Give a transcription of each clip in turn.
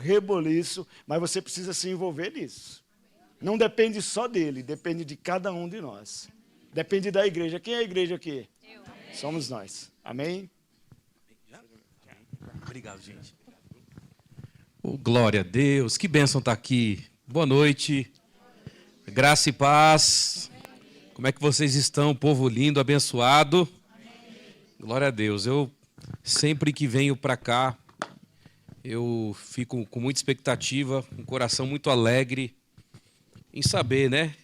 reboliço, mas você precisa se envolver nisso. Não depende só dele, depende de cada um de nós. Depende da igreja. Quem é a igreja aqui? Eu. Somos nós. Amém? Obrigado, gente. Oh, glória a Deus, que bênção estar aqui. Boa noite, graça e paz. Como é que vocês estão, povo lindo, abençoado? Glória a Deus. Eu sempre que venho para cá, eu fico com muita expectativa, um coração muito alegre em saber, né,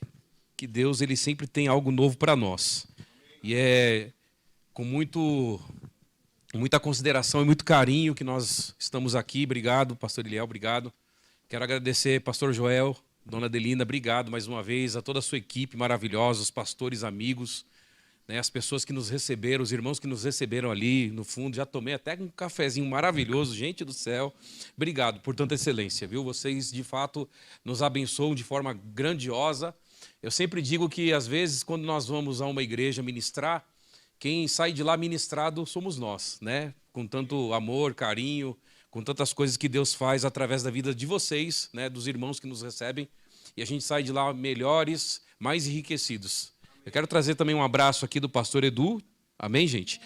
que Deus ele sempre tem algo novo para nós. E é com muita consideração e muito carinho que nós estamos aqui. Obrigado, pastor Eliel, obrigado. Quero agradecer, pastor Joel, dona Adelina, obrigado mais uma vez, a toda a sua equipe maravilhosa, os pastores, amigos, né, as pessoas que nos receberam, os irmãos que nos receberam ali no fundo. Já tomei até um cafezinho maravilhoso, gente do céu. Obrigado por tanta excelência, viu? Vocês, de fato, nos abençoam de forma grandiosa. Eu sempre digo que, às vezes, quando nós vamos a uma igreja ministrar, quem sai de lá ministrado somos nós, né? Com tanto amor, carinho, com tantas coisas que Deus faz através da vida de vocês, né? Dos irmãos que nos recebem. E a gente sai de lá melhores, mais enriquecidos. Eu quero trazer também um abraço aqui do pastor Edu. Amém, gente?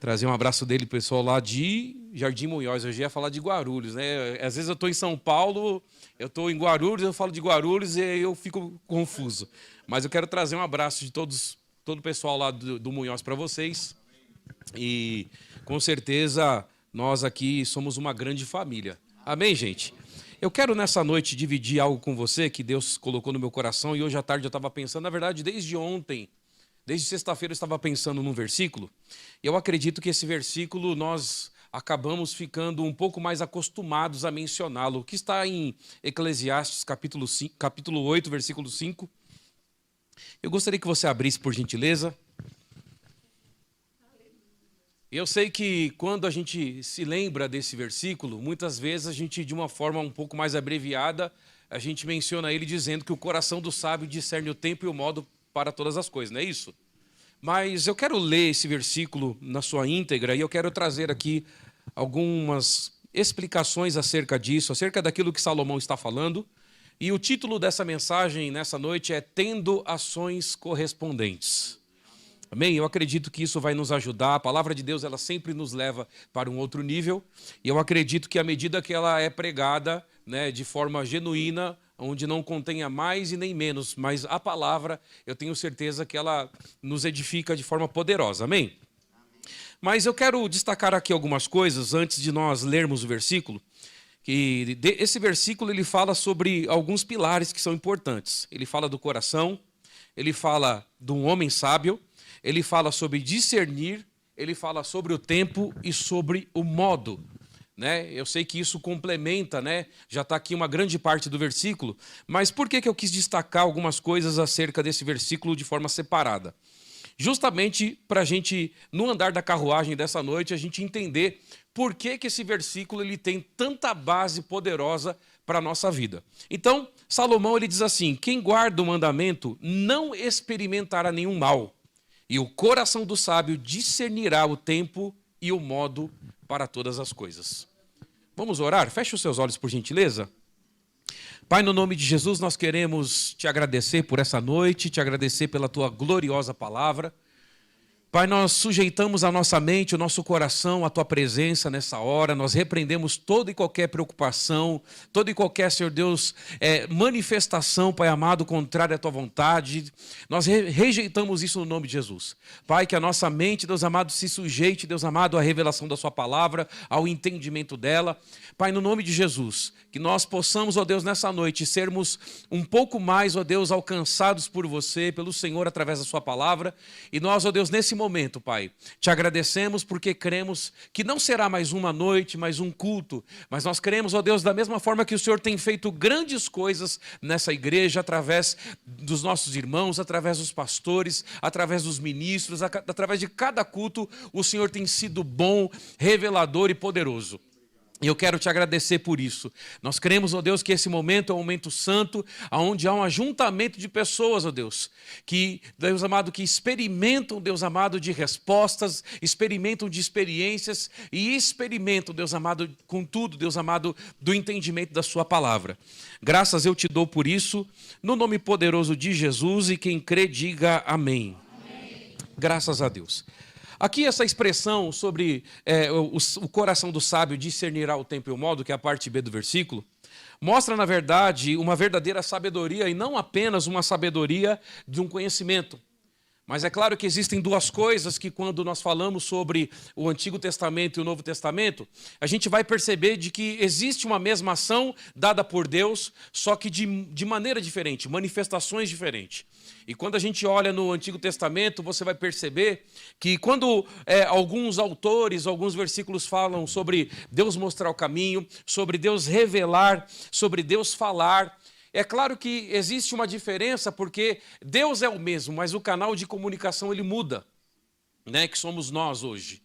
Trazer um abraço dele, pessoal, lá de Jardim Munhoz. Eu já ia falar de Guarulhos, né? Às vezes eu estou em São Paulo, eu estou em Guarulhos, eu falo de Guarulhos e eu fico confuso. Mas eu quero trazer um abraço de todo o pessoal lá do Munhoz para vocês. E, com certeza, nós aqui somos uma grande família. Amém, gente? Eu quero, nessa noite, dividir algo com você que Deus colocou no meu coração. E hoje à tarde eu estava pensando, na verdade, desde ontem, desde sexta-feira eu estava pensando num versículo. E eu acredito que esse versículo nós acabamos ficando um pouco mais acostumados a mencioná-lo, que está em Eclesiastes, capítulo 8, versículo 5. Eu gostaria que você abrisse, por gentileza. Eu sei que quando a gente se lembra desse versículo, muitas vezes a gente, de uma forma um pouco mais abreviada, a gente menciona ele dizendo que o coração do sábio discerne o tempo e o modo para todas as coisas, não é isso? Mas eu quero ler esse versículo na sua íntegra e eu quero trazer aqui algumas explicações acerca disso, acerca daquilo que Salomão está falando. E o título dessa mensagem nessa noite é Tendo Ações Correspondentes. Amém? Eu acredito que isso vai nos ajudar. A palavra de Deus, ela sempre nos leva para um outro nível. E eu acredito que à medida que ela é pregada, né, de forma genuína, onde não contenha mais e nem menos, mas a palavra, eu tenho certeza que ela nos edifica de forma poderosa. Amém? Mas eu quero destacar aqui algumas coisas antes de nós lermos o versículo. Que esse versículo ele fala sobre alguns pilares que são importantes. Ele fala do coração, ele fala de um homem sábio, ele fala sobre discernir, ele fala sobre o tempo e sobre o modo. Né? Eu sei que isso complementa, né? Já está aqui uma grande parte do versículo, mas por que eu quis destacar algumas coisas acerca desse versículo de forma separada? Justamente para a gente, no andar da carruagem dessa noite, a gente entender por que esse versículo ele tem tanta base poderosa para a nossa vida. Então, Salomão ele diz assim, quem guarda o mandamento não experimentará nenhum mal, e o coração do sábio discernirá o tempo e o modo para todas as coisas. Vamos orar? Feche os seus olhos, por gentileza. Pai, no nome de Jesus, nós queremos te agradecer por essa noite, te agradecer pela tua gloriosa palavra. Pai, nós sujeitamos a nossa mente, o nosso coração, a tua presença nessa hora. Nós repreendemos toda e qualquer preocupação, toda e qualquer, Senhor Deus, manifestação, Pai amado, contrária à tua vontade. Nós rejeitamos isso no nome de Jesus. Pai, que a nossa mente, Deus amado, se sujeite, Deus amado, à revelação da sua palavra, ao entendimento dela. Pai, no nome de Jesus, que nós possamos, ó Deus, nessa noite, sermos um pouco mais, ó Deus, alcançados por você, pelo Senhor, através da sua palavra. E nós, ó Deus, nesse momento, Pai, te agradecemos porque cremos que não será mais uma noite, mais um culto, mas nós cremos, ó Deus, da mesma forma que o Senhor tem feito grandes coisas nessa igreja, através dos nossos irmãos, através dos pastores, através dos ministros, através de cada culto, o Senhor tem sido bom, revelador e poderoso. E eu quero te agradecer por isso. Nós cremos, ó Deus, que esse momento é um momento santo, onde há um ajuntamento de pessoas, ó Deus, que, Deus amado, que experimentam, Deus amado, de respostas, experimentam de experiências e experimentam, Deus amado, com tudo, Deus amado, do entendimento da sua palavra. Graças eu te dou por isso, no nome poderoso de Jesus, e quem crê diga amém. Amém. Graças a Deus. Aqui essa expressão sobre o coração do sábio discernirá o tempo e o modo, que é a parte B do versículo, mostra, na verdade, uma verdadeira sabedoria e não apenas uma sabedoria de um conhecimento. Mas é claro que existem duas coisas que, quando nós falamos sobre o Antigo Testamento e o Novo Testamento, a gente vai perceber de que existe uma mesma ação dada por Deus, só que de maneira diferente, manifestações diferentes. E quando a gente olha no Antigo Testamento, você vai perceber que quando alguns autores, alguns versículos falam sobre Deus mostrar o caminho, sobre Deus revelar, sobre Deus falar, é claro que existe uma diferença, porque Deus é o mesmo, mas o canal de comunicação ele muda, né? Que somos nós hoje.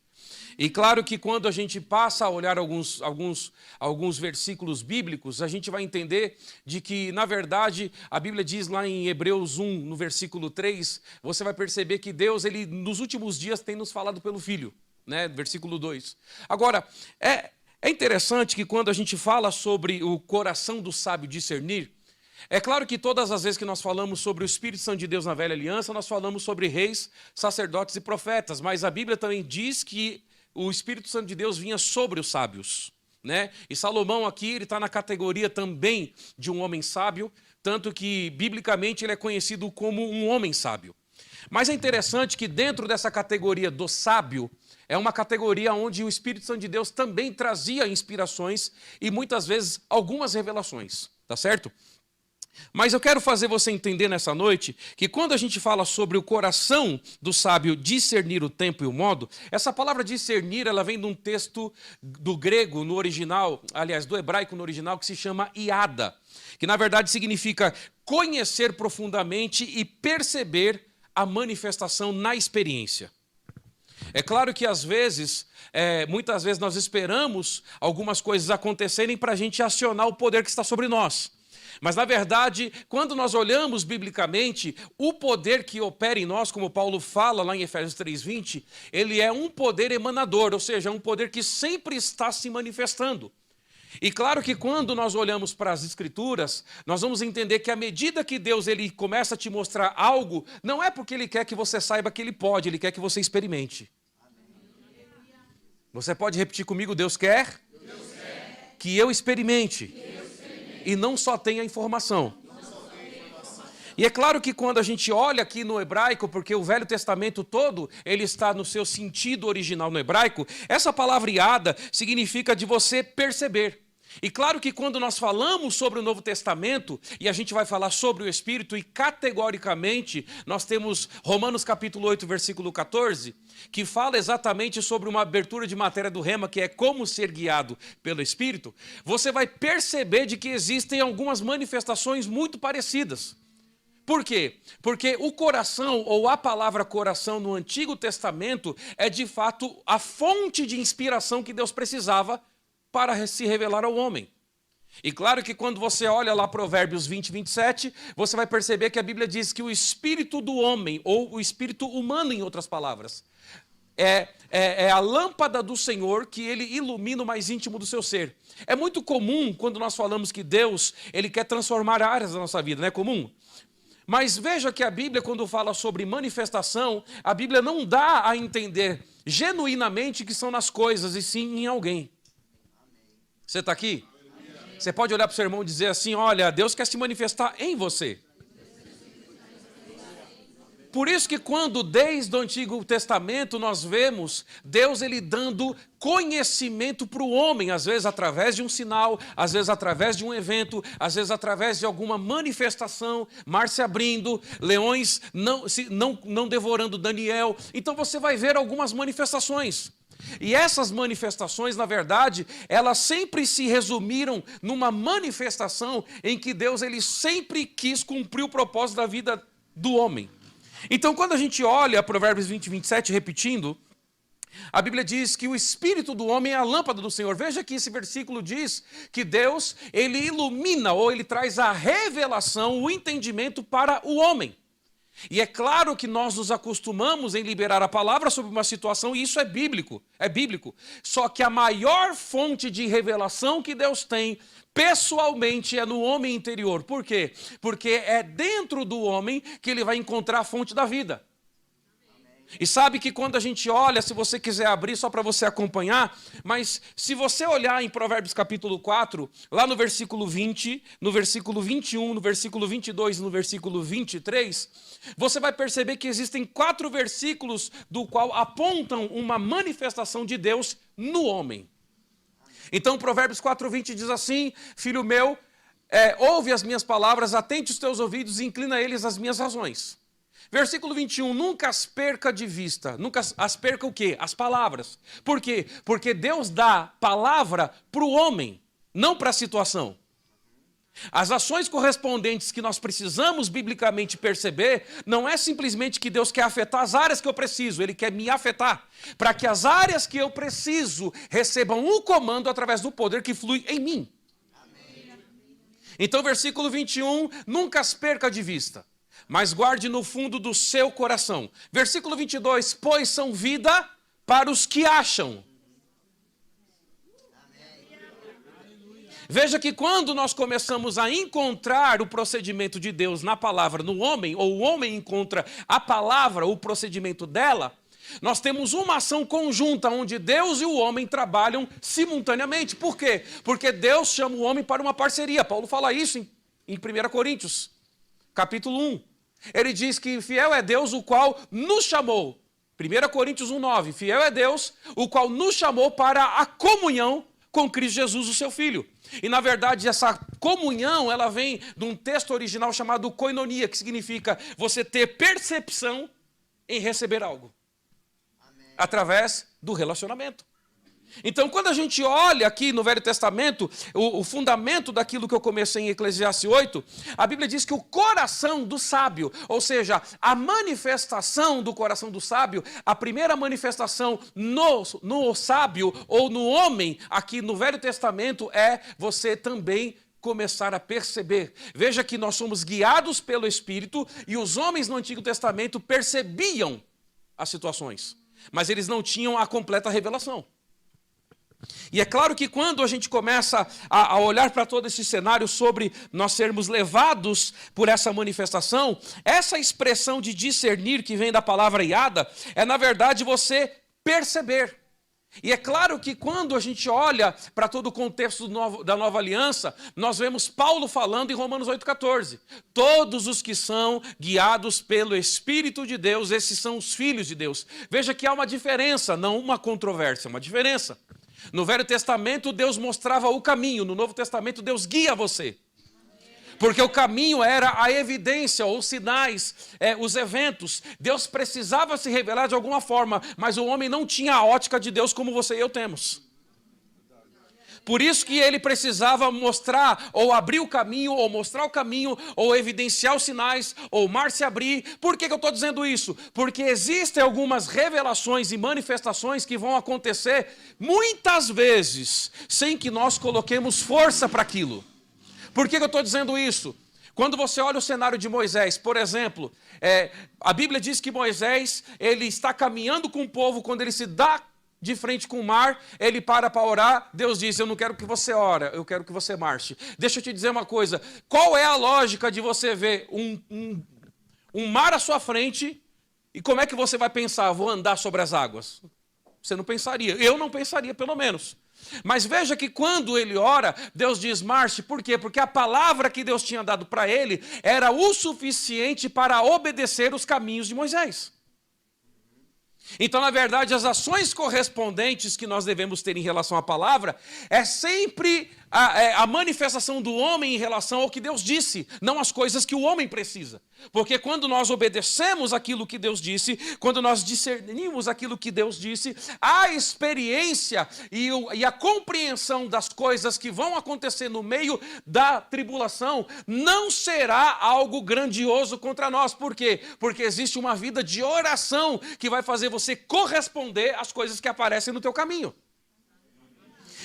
E claro que quando a gente passa a olhar alguns versículos bíblicos, a gente vai entender de que, na verdade, a Bíblia diz lá em Hebreus 1, no versículo 3, você vai perceber que Deus, ele nos últimos dias tem nos falado pelo Filho, né? Versículo 2. Agora, é interessante que quando a gente fala sobre o coração do sábio discernir, é claro que todas as vezes que nós falamos sobre o Espírito Santo de Deus na Velha Aliança, nós falamos sobre reis, sacerdotes e profetas, mas a Bíblia também diz que o Espírito Santo de Deus vinha sobre os sábios, né? E Salomão aqui, ele está na categoria também de um homem sábio, tanto que, biblicamente, ele é conhecido como um homem sábio. Mas é interessante que dentro dessa categoria do sábio, é uma categoria onde o Espírito Santo de Deus também trazia inspirações e, muitas vezes, algumas revelações, tá certo? Mas eu quero fazer você entender nessa noite que quando a gente fala sobre o coração do sábio discernir o tempo e o modo, essa palavra discernir, ela vem de um texto do grego no original, aliás, do hebraico no original, que se chama iada, que na verdade significa conhecer profundamente e perceber a manifestação na experiência. É claro que às vezes, muitas vezes nós esperamos algumas coisas acontecerem para a gente acionar o poder que está sobre nós. Mas, na verdade, quando nós olhamos biblicamente, o poder que opera em nós, como Paulo fala lá em Efésios 3:20, ele é um poder emanador, ou seja, um poder que sempre está se manifestando. E claro que quando nós olhamos para as Escrituras, nós vamos entender que à medida que Deus ele começa a te mostrar algo, não é porque Ele quer que você saiba que Ele pode, Ele quer que você experimente. Você pode repetir comigo, Deus quer que eu experimente. E não só tem a informação. E é claro que quando a gente olha aqui no hebraico, porque o Velho Testamento todo, ele está no seu sentido original no hebraico, essa palavra iada significa de você perceber. E claro que quando nós falamos sobre o Novo Testamento, e a gente vai falar sobre o Espírito, e categoricamente nós temos Romanos capítulo 8, versículo 14, que fala exatamente sobre uma abertura de matéria do rema, que é como ser guiado pelo Espírito, você vai perceber de que existem algumas manifestações muito parecidas. Por quê? Porque o coração, ou a palavra coração no Antigo Testamento, é de fato a fonte de inspiração que Deus precisava para se revelar ao homem. E claro que quando você olha lá Provérbios 20, 27, você vai perceber que a Bíblia diz que o espírito do homem, ou o espírito humano, em outras palavras, é a lâmpada do Senhor que ele ilumina o mais íntimo do seu ser. É muito comum quando nós falamos que Deus ele quer transformar áreas da nossa vida, não é comum? Mas veja que a Bíblia, quando fala sobre manifestação, a Bíblia não dá a entender genuinamente que são nas coisas, e sim em alguém. Você está aqui? Você pode olhar para o seu irmão e dizer assim, olha, Deus quer se manifestar em você. Por isso que quando desde o Antigo Testamento nós vemos Deus ele dando conhecimento para o homem, às vezes através de um sinal, às vezes através de um evento, às vezes através de alguma manifestação, mar se abrindo, leões não devorando Daniel. Então você vai ver algumas manifestações. E essas manifestações, na verdade, elas sempre se resumiram numa manifestação em que Deus ele sempre quis cumprir o propósito da vida do homem. Então, quando a gente olha Provérbios 20, 27, repetindo, A Bíblia diz que o espírito do homem é a lâmpada do Senhor. Veja que esse versículo diz que Deus, ele ilumina ou ele traz a revelação, o entendimento para o homem. E é claro que nós nos acostumamos em liberar a palavra sobre uma situação, e isso é bíblico. Só que a maior fonte de revelação que Deus tem, pessoalmente, é no homem interior. Por quê? Porque é dentro do homem que ele vai encontrar a fonte da vida. E sabe que quando a gente olha, se você quiser abrir só para você acompanhar, mas se você olhar em Provérbios capítulo 4, lá no versículo 20, no versículo 21, no versículo 22 e no versículo 23, você vai perceber que existem 4 versículos do qual apontam uma manifestação de Deus no homem. Então Provérbios 4:20 diz assim: filho meu, ouve as minhas palavras, atente os teus ouvidos e inclina eles às minhas razões. Versículo 21, nunca as perca de vista. Nunca as perca o quê? As palavras. Por quê? Porque Deus dá palavra para o homem, não para a situação. As ações correspondentes que nós precisamos biblicamente perceber, não é simplesmente que Deus quer afetar as áreas que eu preciso, Ele quer me afetar, para que as áreas que eu preciso recebam um comando através do poder que flui em mim. Amém. Então, versículo 21, nunca as perca de vista, mas guarde no fundo do seu coração. Versículo 22, pois são vida para os que acham. Veja que quando nós começamos a encontrar o procedimento de Deus na palavra no homem, ou o homem encontra a palavra, o procedimento dela, nós temos uma ação conjunta onde Deus e o homem trabalham simultaneamente. Por quê? Porque Deus chama o homem para uma parceria. Paulo fala isso em 1 Coríntios, capítulo 1. Ele diz que fiel é Deus o qual nos chamou. 1 Coríntios 1:9. Fiel é Deus o qual nos chamou para a comunhão com Cristo Jesus, o seu Filho. E na verdade essa comunhão, ela vem de um texto original chamado koinonia, que significa você ter percepção em receber algo. Amém. Através do relacionamento. Então, quando a gente olha aqui no Velho Testamento, o fundamento daquilo que eu comecei em Eclesiastes 8, a Bíblia diz que o coração do sábio, ou seja, a manifestação do coração do sábio, a primeira manifestação no sábio ou no homem, aqui no Velho Testamento, é você também começar a perceber. Veja que nós somos guiados pelo Espírito e os homens no Antigo Testamento percebiam as situações, mas eles não tinham a completa revelação. E é claro que quando a gente começa a olhar para todo esse cenário sobre nós sermos levados por essa manifestação, essa expressão de discernir que vem da palavra iada, é na verdade você perceber. E é claro que quando a gente olha para todo o contexto da nova aliança, nós vemos Paulo falando em Romanos 8,14. Todos os que são guiados pelo Espírito de Deus, esses são os filhos de Deus. Veja que há uma diferença, não uma controvérsia, uma diferença. No Velho Testamento, Deus mostrava o caminho. No Novo Testamento, Deus guia você. Porque o caminho era a evidência, os sinais, os eventos. Deus precisava se revelar de alguma forma, mas o homem não tinha a ótica de Deus como você e eu temos. Por isso que ele precisava mostrar, ou abrir o caminho, ou mostrar o caminho, ou evidenciar os sinais, ou o mar se abrir. Por que eu estou dizendo isso? Porque existem algumas revelações e manifestações que vão acontecer muitas vezes, sem que nós coloquemos força para aquilo. Por que eu estou dizendo isso? Quando você olha o cenário de Moisés, por exemplo, a Bíblia diz que Moisés, ele está caminhando com o povo, quando ele se dá de frente com o mar, ele para orar, Deus diz, eu não quero que você ore, eu quero que você marche. Deixa eu te dizer uma coisa, qual é a lógica de você ver um mar à sua frente, e como é que você vai pensar, vou andar sobre as águas? Você não pensaria, eu não pensaria pelo menos. Mas veja que quando ele ora, Deus diz marche, por quê? Porque a palavra que Deus tinha dado para ele era o suficiente para obedecer os caminhos de Moisés. Então, na verdade, as ações correspondentes que nós devemos ter em relação à palavra é sempre a manifestação do homem em relação ao que Deus disse, não as coisas que o homem precisa. Porque quando nós obedecemos aquilo que Deus disse, quando nós discernimos aquilo que Deus disse, a experiência e a compreensão das coisas que vão acontecer no meio da tribulação não será algo grandioso contra nós. Por quê? Porque existe uma vida de oração que vai fazer você corresponder às coisas que aparecem no teu caminho.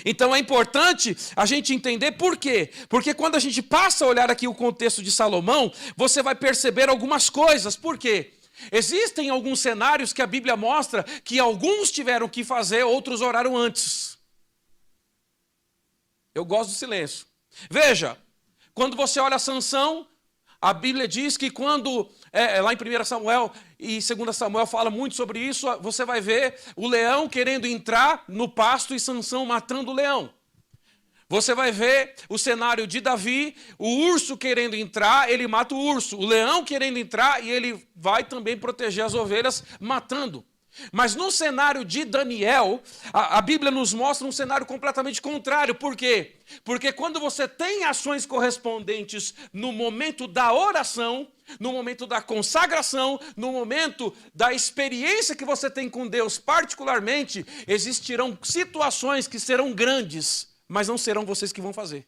Então é importante a gente entender por quê. Porque quando a gente passa a olhar aqui o contexto de Salomão, você vai perceber algumas coisas. Por quê? Existem alguns cenários que a Bíblia mostra que alguns tiveram que fazer, outros oraram antes. Eu gosto do silêncio. Veja, quando você olha Sansão, a Bíblia diz que quando, lá em 1 Samuel e 2 Samuel fala muito sobre isso, você vai ver o leão querendo entrar no pasto e Sansão matando o leão. Você vai ver o cenário de Davi, o urso querendo entrar, ele mata o urso. O leão querendo entrar e ele vai também proteger as ovelhas, matando. Mas no cenário de Daniel, a Bíblia nos mostra um cenário completamente contrário. Por quê? Porque quando você tem ações correspondentes no momento da oração, no momento da consagração, no momento da experiência que você tem com Deus particularmente, existirão situações que serão grandes, mas não serão vocês que vão fazer.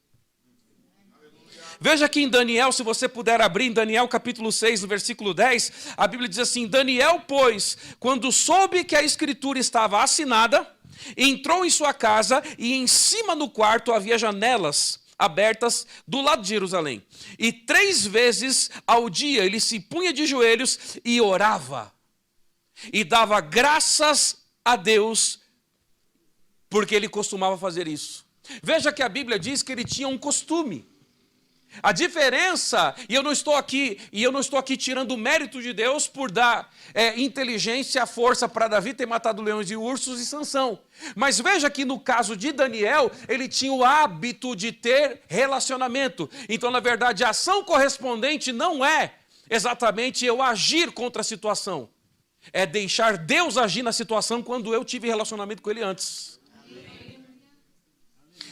Veja aqui em Daniel, se você puder abrir, em Daniel capítulo 6, no versículo 10, a Bíblia diz assim: Daniel, pois, quando soube que a escritura estava assinada, entrou em sua casa e em cima no quarto havia janelas abertas do lado de Jerusalém. E 3 vezes ao dia ele se punha de joelhos e orava. E dava graças a Deus, porque ele costumava fazer isso. Veja que a Bíblia diz que ele tinha um costume. A diferença, e eu não estou aqui tirando o mérito de Deus por dar inteligência, força para Davi ter matado leões e ursos e Sansão. Mas veja que no caso de Daniel, ele tinha o hábito de ter relacionamento. Então, na verdade, a ação correspondente não é exatamente eu agir contra a situação. É deixar Deus agir na situação quando eu tive relacionamento com ele antes.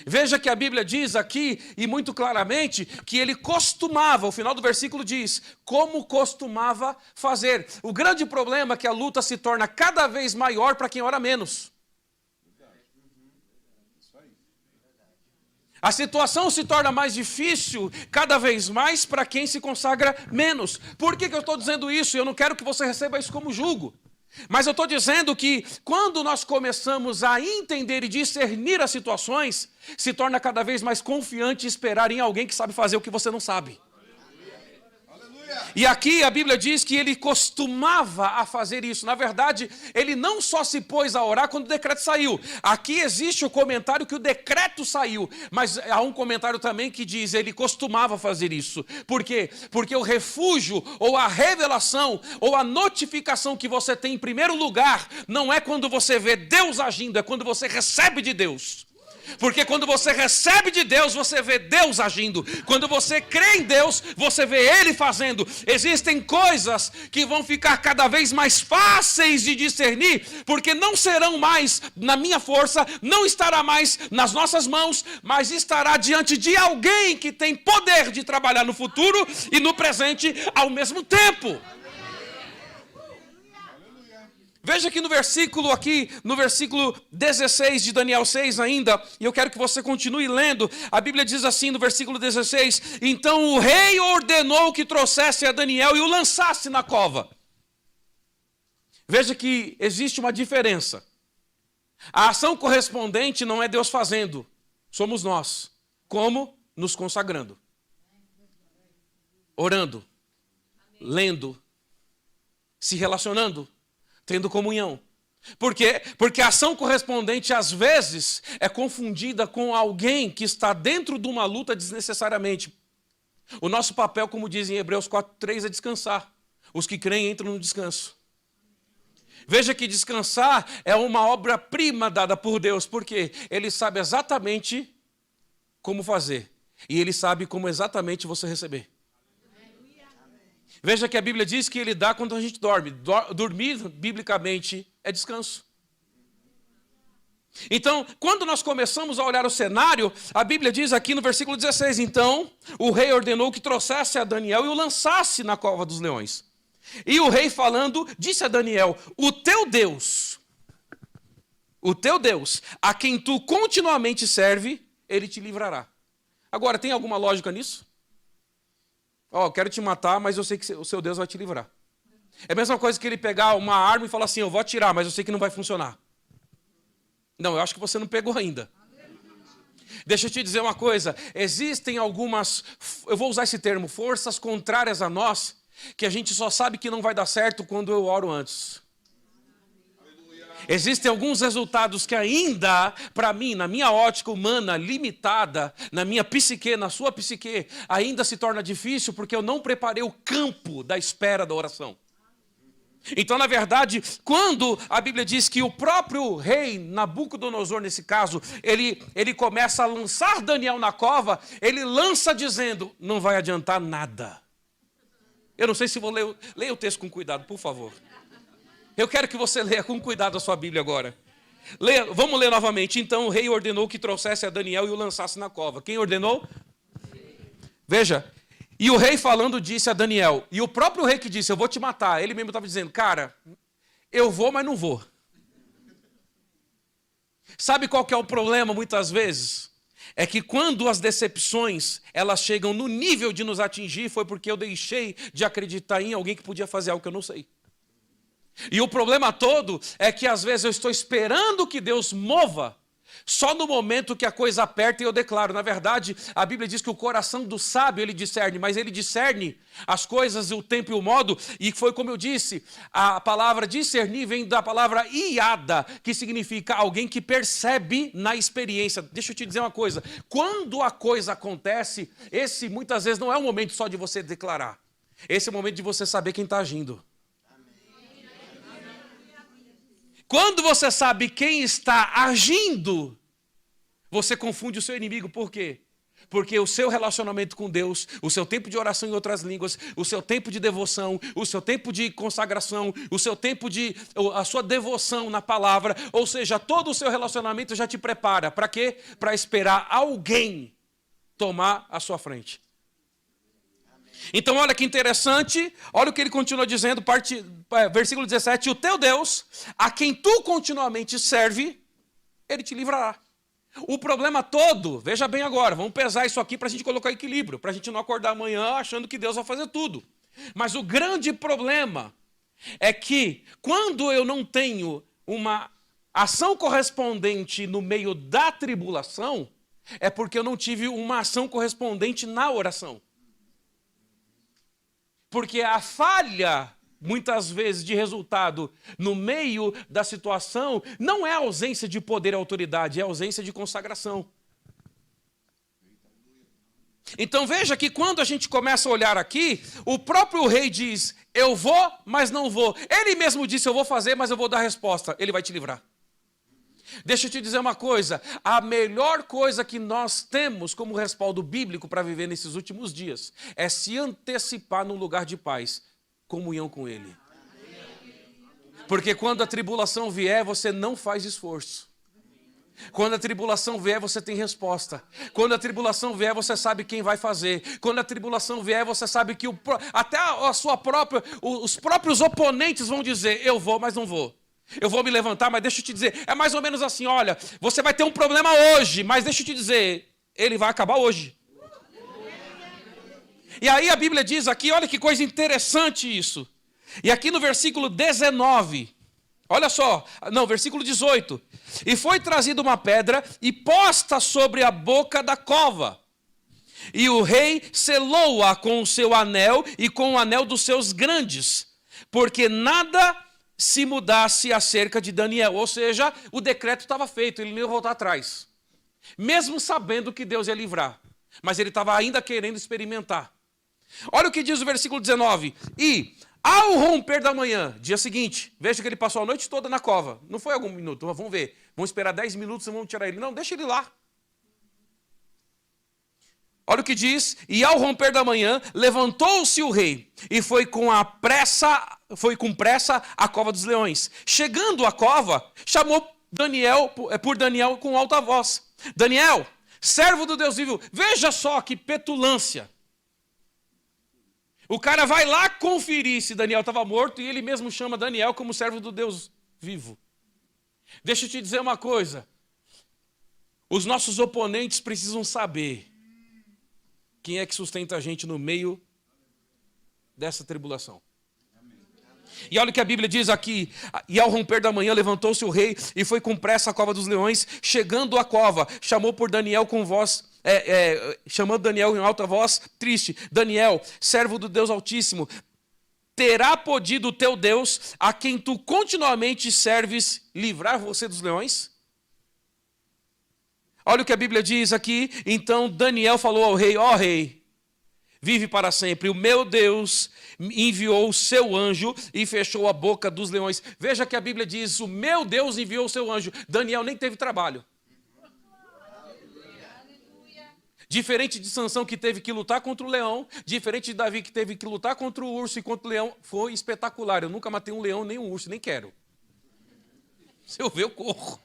Veja que a Bíblia diz aqui, e muito claramente, que ele costumava, o final do versículo diz, como costumava fazer. O grande problema é que a luta se torna cada vez maior para quem ora menos. A situação se torna mais difícil cada vez mais para quem se consagra menos. Por que eu estou dizendo isso? Eu não quero que você receba isso como julgo. Mas eu estou dizendo que quando nós começamos a entender e discernir as situações, se torna cada vez mais confiante esperar em alguém que sabe fazer o que você não sabe. E aqui a Bíblia diz que ele costumava a fazer isso. Na verdade, ele não só se pôs a orar quando o decreto saiu. Aqui existe o comentário que o decreto saiu, mas há um comentário também que diz ele costumava fazer isso. Por quê? Porque o refúgio, ou a revelação, ou a notificação que você tem em primeiro lugar, não é quando você vê Deus agindo, é quando você recebe de Deus. Porque quando você recebe de Deus, você vê Deus agindo. Quando você crê em Deus, você vê Ele fazendo. Existem coisas que vão ficar cada vez mais fáceis de discernir, porque não serão mais na minha força, não estará mais nas nossas mãos, mas estará diante de alguém que tem poder de trabalhar no futuro e no presente ao mesmo tempo. Veja que no versículo 16 de Daniel 6 ainda, e eu quero que você continue lendo, a Bíblia diz assim no versículo 16, então o rei ordenou que trouxesse a Daniel e o lançasse na cova. Veja que existe uma diferença. A ação correspondente não é Deus fazendo, somos nós. Como? Nos consagrando, orando, lendo, se relacionando, tendo comunhão. Por quê? Porque a ação correspondente, às vezes, é confundida com alguém que está dentro de uma luta desnecessariamente. O nosso papel, como diz em Hebreus 4:3, é descansar. Os que creem entram no descanso. Veja que descansar é uma obra-prima dada por Deus. Por quê? Ele sabe exatamente como fazer. E Ele sabe como exatamente você receber. Veja que a Bíblia diz que Ele dá quando a gente dorme. Dormir, biblicamente, é descanso. Então, quando nós começamos a olhar o cenário, a Bíblia diz aqui no versículo 16, então o rei ordenou que trouxesse a Daniel e o lançasse na cova dos leões. E o rei falando, disse a Daniel, o teu Deus, a quem tu continuamente serve, ele te livrará. Agora, tem alguma lógica nisso? Eu quero te matar, mas eu sei que o seu Deus vai te livrar. É a mesma coisa que ele pegar uma arma e falar assim, eu vou atirar, mas eu sei que não vai funcionar. Não, eu acho que você não pegou ainda. Deixa eu te dizer uma coisa, existem algumas, eu vou usar esse termo, forças contrárias a nós, que a gente só sabe que não vai dar certo quando eu oro antes. Existem alguns resultados que ainda, para mim, na minha ótica humana, limitada, na minha psique, na sua psique, ainda se torna difícil porque eu não preparei o campo da espera da oração. Então, na verdade, quando a Bíblia diz que o próprio rei Nabucodonosor, nesse caso, ele começa a lançar Daniel na cova, ele lança dizendo, não vai adiantar nada. Eu não sei se vou ler, leia o texto com cuidado, por favor. Eu quero que você leia com cuidado a sua Bíblia agora. Leia, vamos ler novamente. Então o rei ordenou que trouxesse a Daniel e o lançasse na cova. Quem ordenou? Veja, e o rei falando disse a Daniel, e o próprio rei que disse, eu vou te matar, ele mesmo estava dizendo, cara, eu vou, mas não vou. Sabe qual que é o problema muitas vezes? É que quando as decepções, elas chegam no nível de nos atingir, foi porque eu deixei de acreditar em alguém que podia fazer algo que eu não sei. E o problema todo é que às vezes eu estou esperando que Deus mova, só no momento que a coisa aperta e eu declaro. Na verdade, a Bíblia diz que o coração do sábio ele discerne, mas ele discerne as coisas, o tempo e o modo, e foi como eu disse, a palavra discernir vem da palavra iada, que significa alguém que percebe na experiência. Deixa eu te dizer uma coisa, quando a coisa acontece, esse muitas vezes não é um momento só de você declarar, esse é o momento de você saber quem está agindo. Quando você sabe quem está agindo, você confunde o seu inimigo. Por quê? Porque o seu relacionamento com Deus, o seu tempo de oração em outras línguas, o seu tempo de devoção, o seu tempo de consagração, o seu tempo a sua devoção na palavra, ou seja, todo o seu relacionamento já te prepara. Para quê? Para esperar alguém tomar a sua frente. Então olha que interessante, olha o que ele continua dizendo, versículo 17, o teu Deus, a quem tu continuamente serve, ele te livrará. O problema todo, veja bem agora, vamos pesar isso aqui para a gente colocar equilíbrio, para a gente não acordar amanhã achando que Deus vai fazer tudo. Mas o grande problema é que quando eu não tenho uma ação correspondente no meio da tribulação, é porque eu não tive uma ação correspondente na oração. Porque a falha, muitas vezes, de resultado no meio da situação, não é ausência de poder e autoridade, é ausência de consagração. Então veja que quando a gente começa a olhar aqui, o próprio rei diz, eu vou, mas não vou. Ele mesmo disse, eu vou fazer, mas eu vou dar a resposta. Ele vai te livrar. Deixa eu te dizer uma coisa, a melhor coisa que nós temos como respaldo bíblico para viver nesses últimos dias é se antecipar num lugar de paz, comunhão com Ele. Porque quando a tribulação vier, você não faz esforço. Quando a tribulação vier, você tem resposta. Quando a tribulação vier, você sabe quem vai fazer. Quando a tribulação vier, você sabe que até os próprios oponentes vão dizer, eu vou, mas não vou. Eu vou me levantar, mas deixa eu te dizer, é mais ou menos assim, olha, você vai ter um problema hoje, mas deixa eu te dizer, ele vai acabar hoje. E aí a Bíblia diz aqui, olha que coisa interessante isso. E aqui no versículo 19, olha só, não, versículo 18. E foi trazida uma pedra e posta sobre a boca da cova. E o rei selou-a com o seu anel e com o anel dos seus grandes, porque nada se mudasse acerca de Daniel. Ou seja, o decreto estava feito, ele não ia voltar atrás. Mesmo sabendo que Deus ia livrar. Mas ele estava ainda querendo experimentar. Olha o que diz o versículo 19. E, ao romper da manhã, dia seguinte, veja que ele passou a noite toda na cova. Não foi algum minuto, vamos ver. Vamos esperar 10 minutos e vamos tirar ele. Não, deixa ele lá. Olha o que diz, e ao romper da manhã, levantou-se o rei, e foi com pressa à cova dos leões. Chegando à cova, chamou por Daniel com alta voz. Daniel, servo do Deus vivo, veja só que petulância. O cara vai lá conferir se Daniel estava morto e ele mesmo chama Daniel como servo do Deus vivo. Deixa eu te dizer uma coisa. Os nossos oponentes precisam saber quem é que sustenta a gente no meio dessa tribulação. E olha o que a Bíblia diz aqui. E ao romper da manhã levantou-se o rei e foi com pressa à cova dos leões. Chegando à cova, chamou por Daniel com voz, chamando Daniel em alta voz, triste. Daniel, servo do Deus Altíssimo, terá podido o teu Deus, a quem tu continuamente serves, livrar você dos leões? Olha o que a Bíblia diz aqui. Então Daniel falou ao rei, ó rei, vive para sempre. O meu Deus enviou o seu anjo e fechou a boca dos leões. Veja que a Bíblia diz, o meu Deus enviou o seu anjo. Daniel nem teve trabalho. Diferente de Sansão, que teve que lutar contra o leão, diferente de Davi, que teve que lutar contra o urso e contra o leão, foi espetacular. Eu nunca matei um leão, nem um urso, nem quero. Se eu ver, eu corro.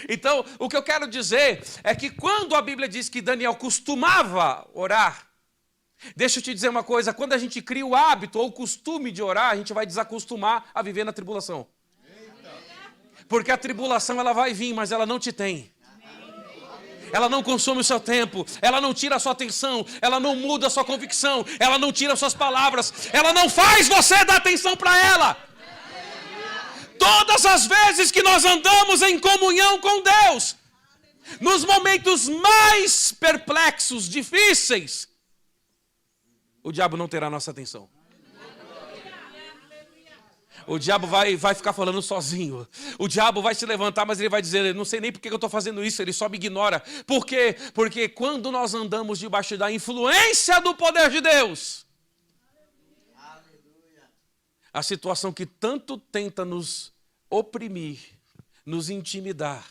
Então, o que eu quero dizer é que quando a Bíblia diz que Daniel costumava orar, deixa eu te dizer uma coisa, quando a gente cria o hábito ou o costume de orar, a gente vai desacostumar a viver na tribulação. Porque a tribulação ela vai vir, mas ela não te tem. Ela não consome o seu tempo, ela não tira a sua atenção, ela não muda a sua convicção, ela não tira as suas palavras, ela não faz você dar atenção para ela. Todas as vezes que nós andamos em comunhão com Deus, nos momentos mais perplexos, difíceis, o diabo não terá nossa atenção. O diabo vai ficar falando sozinho. O diabo vai se levantar, mas ele vai dizer, não sei nem por que eu estou fazendo isso, ele só me ignora. Por quê? Porque quando nós andamos debaixo da influência do poder de Deus, a situação que tanto tenta nos oprimir, nos intimidar,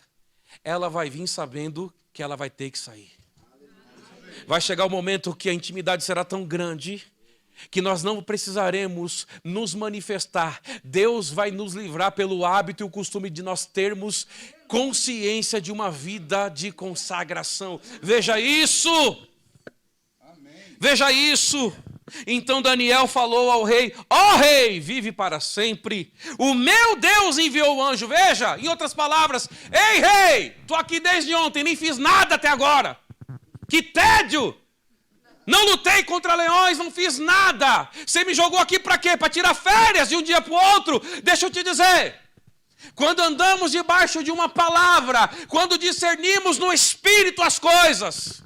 ela vai vir sabendo que ela vai ter que sair. Vai chegar o momento que a intimidade será tão grande que nós não precisaremos nos manifestar. Deus vai nos livrar pelo hábito e o costume de nós termos consciência de uma vida de consagração. Veja isso! Veja isso! Então Daniel falou ao rei, ó rei, vive para sempre. O meu Deus enviou o anjo. Veja, em outras palavras, ei rei, estou aqui desde ontem, nem fiz nada até agora. Que tédio! Não lutei contra leões, não fiz nada. Você me jogou aqui para quê? Para tirar férias de um dia para o outro? Deixa eu te dizer. Quando andamos debaixo de uma palavra, quando discernimos no Espírito as coisas,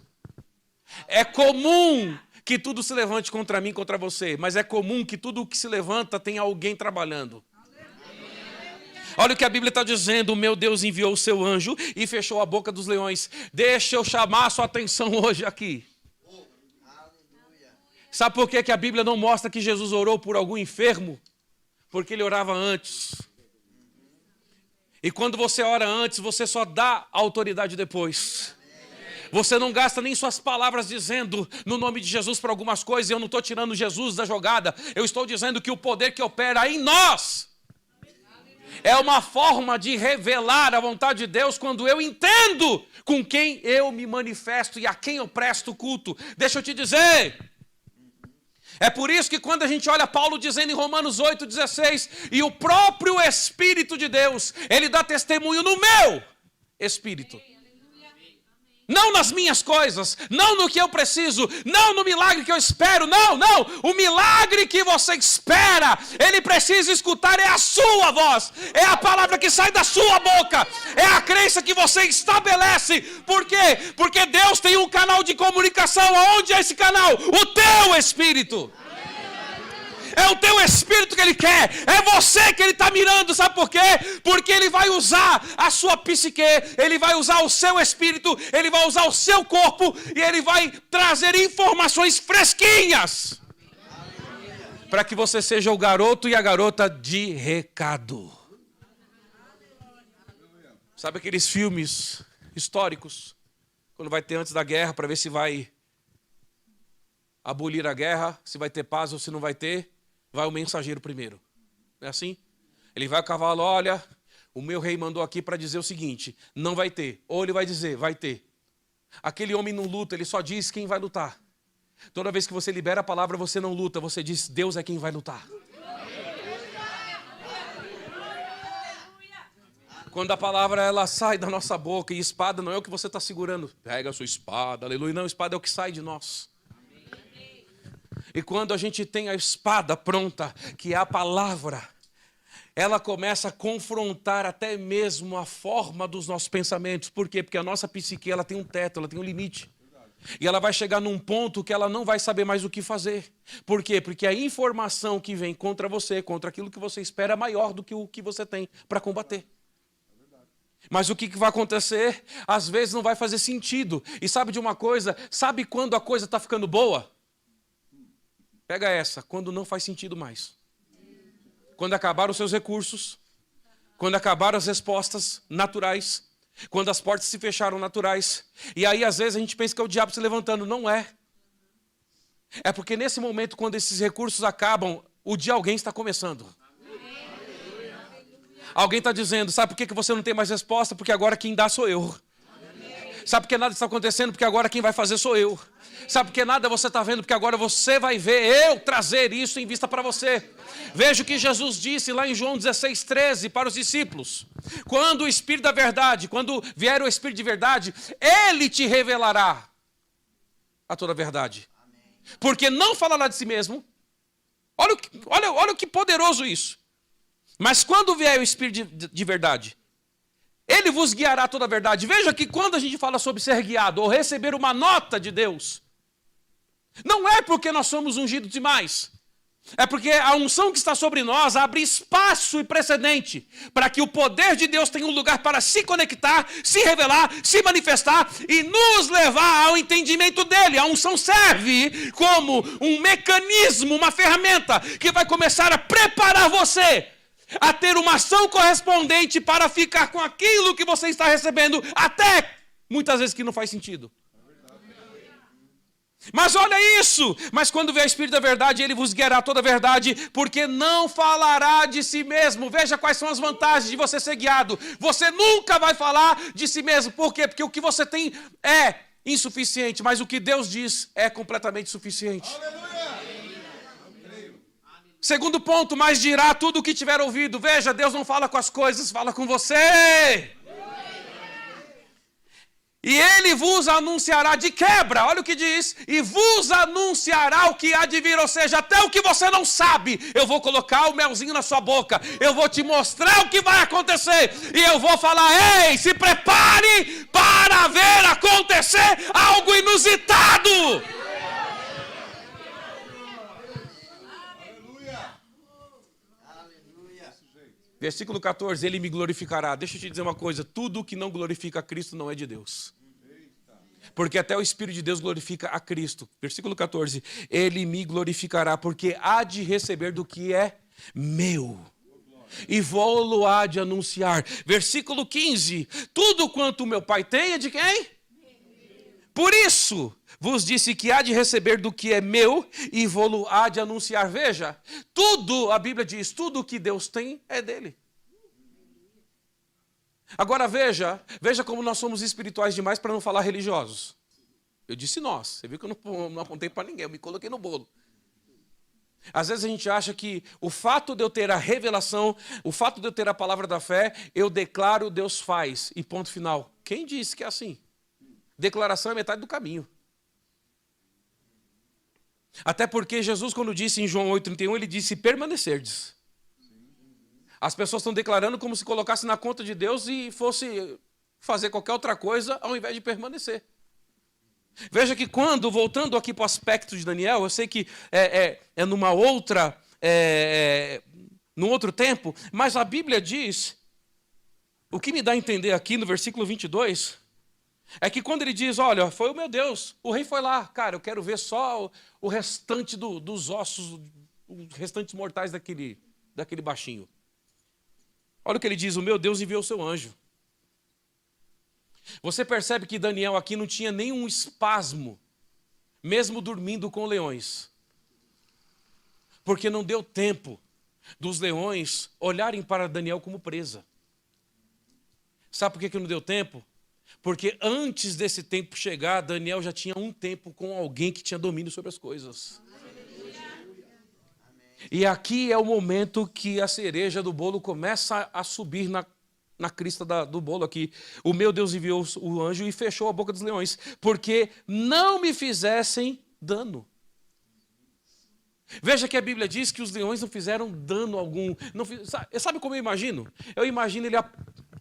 é comum que tudo se levante contra mim, contra você. Mas é comum que tudo o que se levanta tem alguém trabalhando. Olha o que a Bíblia está dizendo. O meu Deus enviou o seu anjo e fechou a boca dos leões. Deixa eu chamar a sua atenção hoje aqui. Sabe por que a Bíblia não mostra que Jesus orou por algum enfermo? Porque ele orava antes. E quando você ora antes, você só dá autoridade depois. Você não gasta nem suas palavras dizendo no nome de Jesus para algumas coisas. Eu não estou tirando Jesus da jogada. Eu estou dizendo que o poder que opera em nós é uma forma de revelar a vontade de Deus quando eu entendo com quem eu me manifesto e a quem eu presto culto. Deixa eu te dizer. É por isso que quando a gente olha Paulo dizendo em Romanos 8,16, e o próprio Espírito de Deus, ele dá testemunho no meu espírito. Não nas minhas coisas, não no que eu preciso, não no milagre que eu espero, não. O milagre que você espera, ele precisa escutar, é a sua voz, é a palavra que sai da sua boca, é a crença que você estabelece. Por quê? Porque Deus tem um canal de comunicação. Aonde é esse canal? O teu espírito. É o teu espírito que ele quer, é você que ele está mirando, sabe por quê? Porque ele vai usar a sua psique, ele vai usar o seu espírito, ele vai usar o seu corpo e ele vai trazer informações fresquinhas para que você seja o garoto e a garota de recado. Sabe aqueles filmes históricos, quando vai ter antes da guerra, para ver se vai abolir a guerra, se vai ter paz ou se não vai ter? Vai o mensageiro primeiro. Não é assim? Ele vai ao cavalo, olha, o meu rei mandou aqui para dizer o seguinte, não vai ter. Ou ele vai dizer, vai ter. Aquele homem não luta, ele só diz quem vai lutar. Toda vez que você libera a palavra, você não luta, você diz, Deus é quem vai lutar. Quando a palavra ela sai da nossa boca, e espada não é o que você está segurando. Pega a sua espada, aleluia. Não, espada é o que sai de nós. E quando a gente tem a espada pronta, que é a palavra, ela começa a confrontar até mesmo a forma dos nossos pensamentos. Por quê? Porque a nossa psique ela tem um teto, ela tem um limite. E ela vai chegar num ponto que ela não vai saber mais o que fazer. Por quê? Porque a informação que vem contra você, contra aquilo que você espera, é maior do que o que você tem para combater. Mas o que vai acontecer? Às vezes não vai fazer sentido. E sabe de uma coisa? Sabe quando a coisa está ficando boa? Pega essa, quando não faz sentido mais. Quando acabaram os seus recursos, quando acabaram as respostas naturais, quando as portas se fecharam naturais. E aí às vezes a gente pensa que é o diabo se levantando. Não é. É porque nesse momento, quando esses recursos acabam, o de alguém está começando. Alguém está dizendo, sabe por que você não tem mais resposta? Porque agora quem dá sou eu. Sabe por que nada está acontecendo? Porque agora quem vai fazer sou eu. Sabe por que nada você está vendo? Porque agora você vai ver eu trazer isso em vista para você. Veja o que Jesus disse lá em João 16:13 para os discípulos. Quando o Espírito da verdade, quando vier o Espírito de verdade, Ele te revelará a toda a verdade. Porque não falará de si mesmo. Olha que poderoso isso. Mas quando vier o Espírito de verdade, Ele vos guiará a toda a verdade. Veja que quando a gente fala sobre ser guiado ou receber uma nota de Deus, não é porque nós somos ungidos demais. É porque a unção que está sobre nós abre espaço e precedente para que o poder de Deus tenha um lugar para se conectar, se revelar, se manifestar e nos levar ao entendimento dele. A unção serve como um mecanismo, uma ferramenta que vai começar a preparar você a ter uma ação correspondente para ficar com aquilo que você está recebendo, até muitas vezes que não faz sentido. Mas olha isso, mas quando vier o Espírito da verdade, Ele vos guiará toda a verdade, porque não falará de si mesmo. Veja quais são as vantagens de você ser guiado. Você nunca vai falar de si mesmo. Por quê? Porque o que você tem é insuficiente, mas o que Deus diz é completamente suficiente. Segundo ponto, mas dirá tudo o que tiver ouvido. Veja, Deus não fala com as coisas, fala com você. E Ele vos anunciará de quebra, olha o que diz, e vos anunciará o que há de vir, ou seja, até o que você não sabe, eu vou colocar o melzinho na sua boca, eu vou te mostrar o que vai acontecer, e eu vou falar, ei, se prepare para ver acontecer algo inusitado. Versículo 14, Ele me glorificará. Deixa eu te dizer uma coisa, tudo que não glorifica a Cristo não é de Deus. Porque até o Espírito de Deus glorifica a Cristo. Versículo 14, Ele me glorificará, porque há de receber do que é meu. E vou-lo há de anunciar. Versículo 15, tudo quanto o meu Pai tem é de quem? Por isso vos disse que há de receber do que é meu e vou-lo há de anunciar. Veja, tudo, a Bíblia diz, tudo que Deus tem é dele. Agora veja como nós somos espirituais demais para não falar religiosos. Eu disse nós, você viu que eu não apontei para ninguém, eu me coloquei no bolo. Às vezes a gente acha que o fato de eu ter a revelação, o fato de eu ter a palavra da fé, eu declaro, Deus faz, e ponto final. Quem disse que é assim? Declaração é metade do caminho. Até porque Jesus, quando disse em João 8,31, Ele disse, permanecerdes. As pessoas estão declarando como se colocasse na conta de Deus e fosse fazer qualquer outra coisa ao invés de permanecer. Veja que quando, voltando aqui para o aspecto de Daniel, eu sei que é numa outra, num outro tempo, mas a Bíblia diz, o que me dá a entender aqui no versículo 22, é que quando ele diz, olha, foi o meu Deus, o rei foi lá, cara, eu quero ver só o restante dos ossos, os restantes mortais daquele baixinho. Olha o que ele diz, o meu Deus enviou o seu anjo. Você percebe que Daniel aqui não tinha nenhum espasmo, mesmo dormindo com leões. Porque não deu tempo dos leões olharem para Daniel como presa. Sabe por que não deu tempo? Porque antes desse tempo chegar, Daniel já tinha um tempo com alguém que tinha domínio sobre as coisas. E aqui é o momento que a cereja do bolo começa a subir na crista do bolo aqui. O meu Deus enviou o anjo e fechou a boca dos leões, porque não me fizessem dano. Veja que a Bíblia diz que os leões não fizeram dano algum. Sabe como eu imagino? Eu imagino ele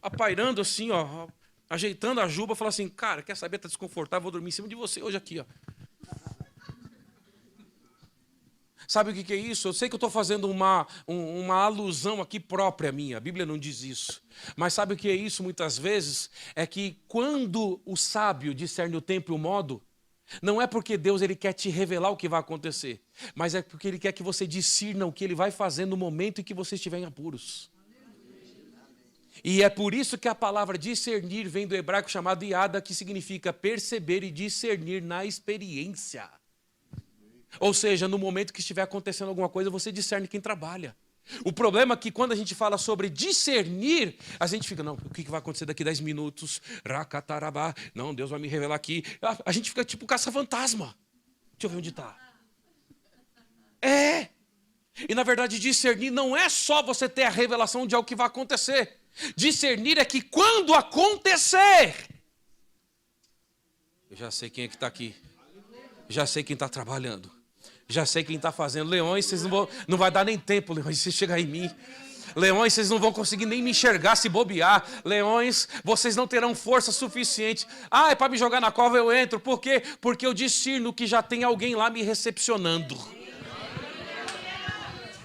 apairando assim, ó, ajeitando a juba, falando assim, cara, quer saber, tá desconfortável, vou dormir em cima de você hoje aqui, ó. Sabe o que é isso? Eu sei que eu estou fazendo uma alusão aqui própria minha, a Bíblia não diz isso. Mas sabe o que é isso muitas vezes? É que quando o sábio discerne o tempo e o modo, não é porque Deus ele quer te revelar o que vai acontecer, mas é porque Ele quer que você discirna o que Ele vai fazer no momento em que você estiver em apuros. E é por isso que a palavra discernir vem do hebraico chamado iada, que significa perceber e discernir na experiência. Ou seja, no momento que estiver acontecendo alguma coisa, você discerne quem trabalha. O problema é que quando a gente fala sobre discernir, a gente fica, não, o que vai acontecer daqui 10 minutos? Racatarabá, não, Deus vai me revelar aqui. A gente fica tipo caça-fantasma. Deixa eu ver onde está. E na verdade discernir não é só você ter a revelação de algo que vai acontecer. Discernir é que quando acontecer, eu já sei quem é que está aqui. Já sei quem está trabalhando. Já sei quem está fazendo. Leões, vocês não vai dar nem tempo, leões, se chegar em mim. Leões, vocês não vão conseguir nem me enxergar se bobear. Leões, vocês não terão força suficiente. Ah, é para me jogar na cova, eu entro. Por quê? Porque eu discerno que já tem alguém lá me recepcionando.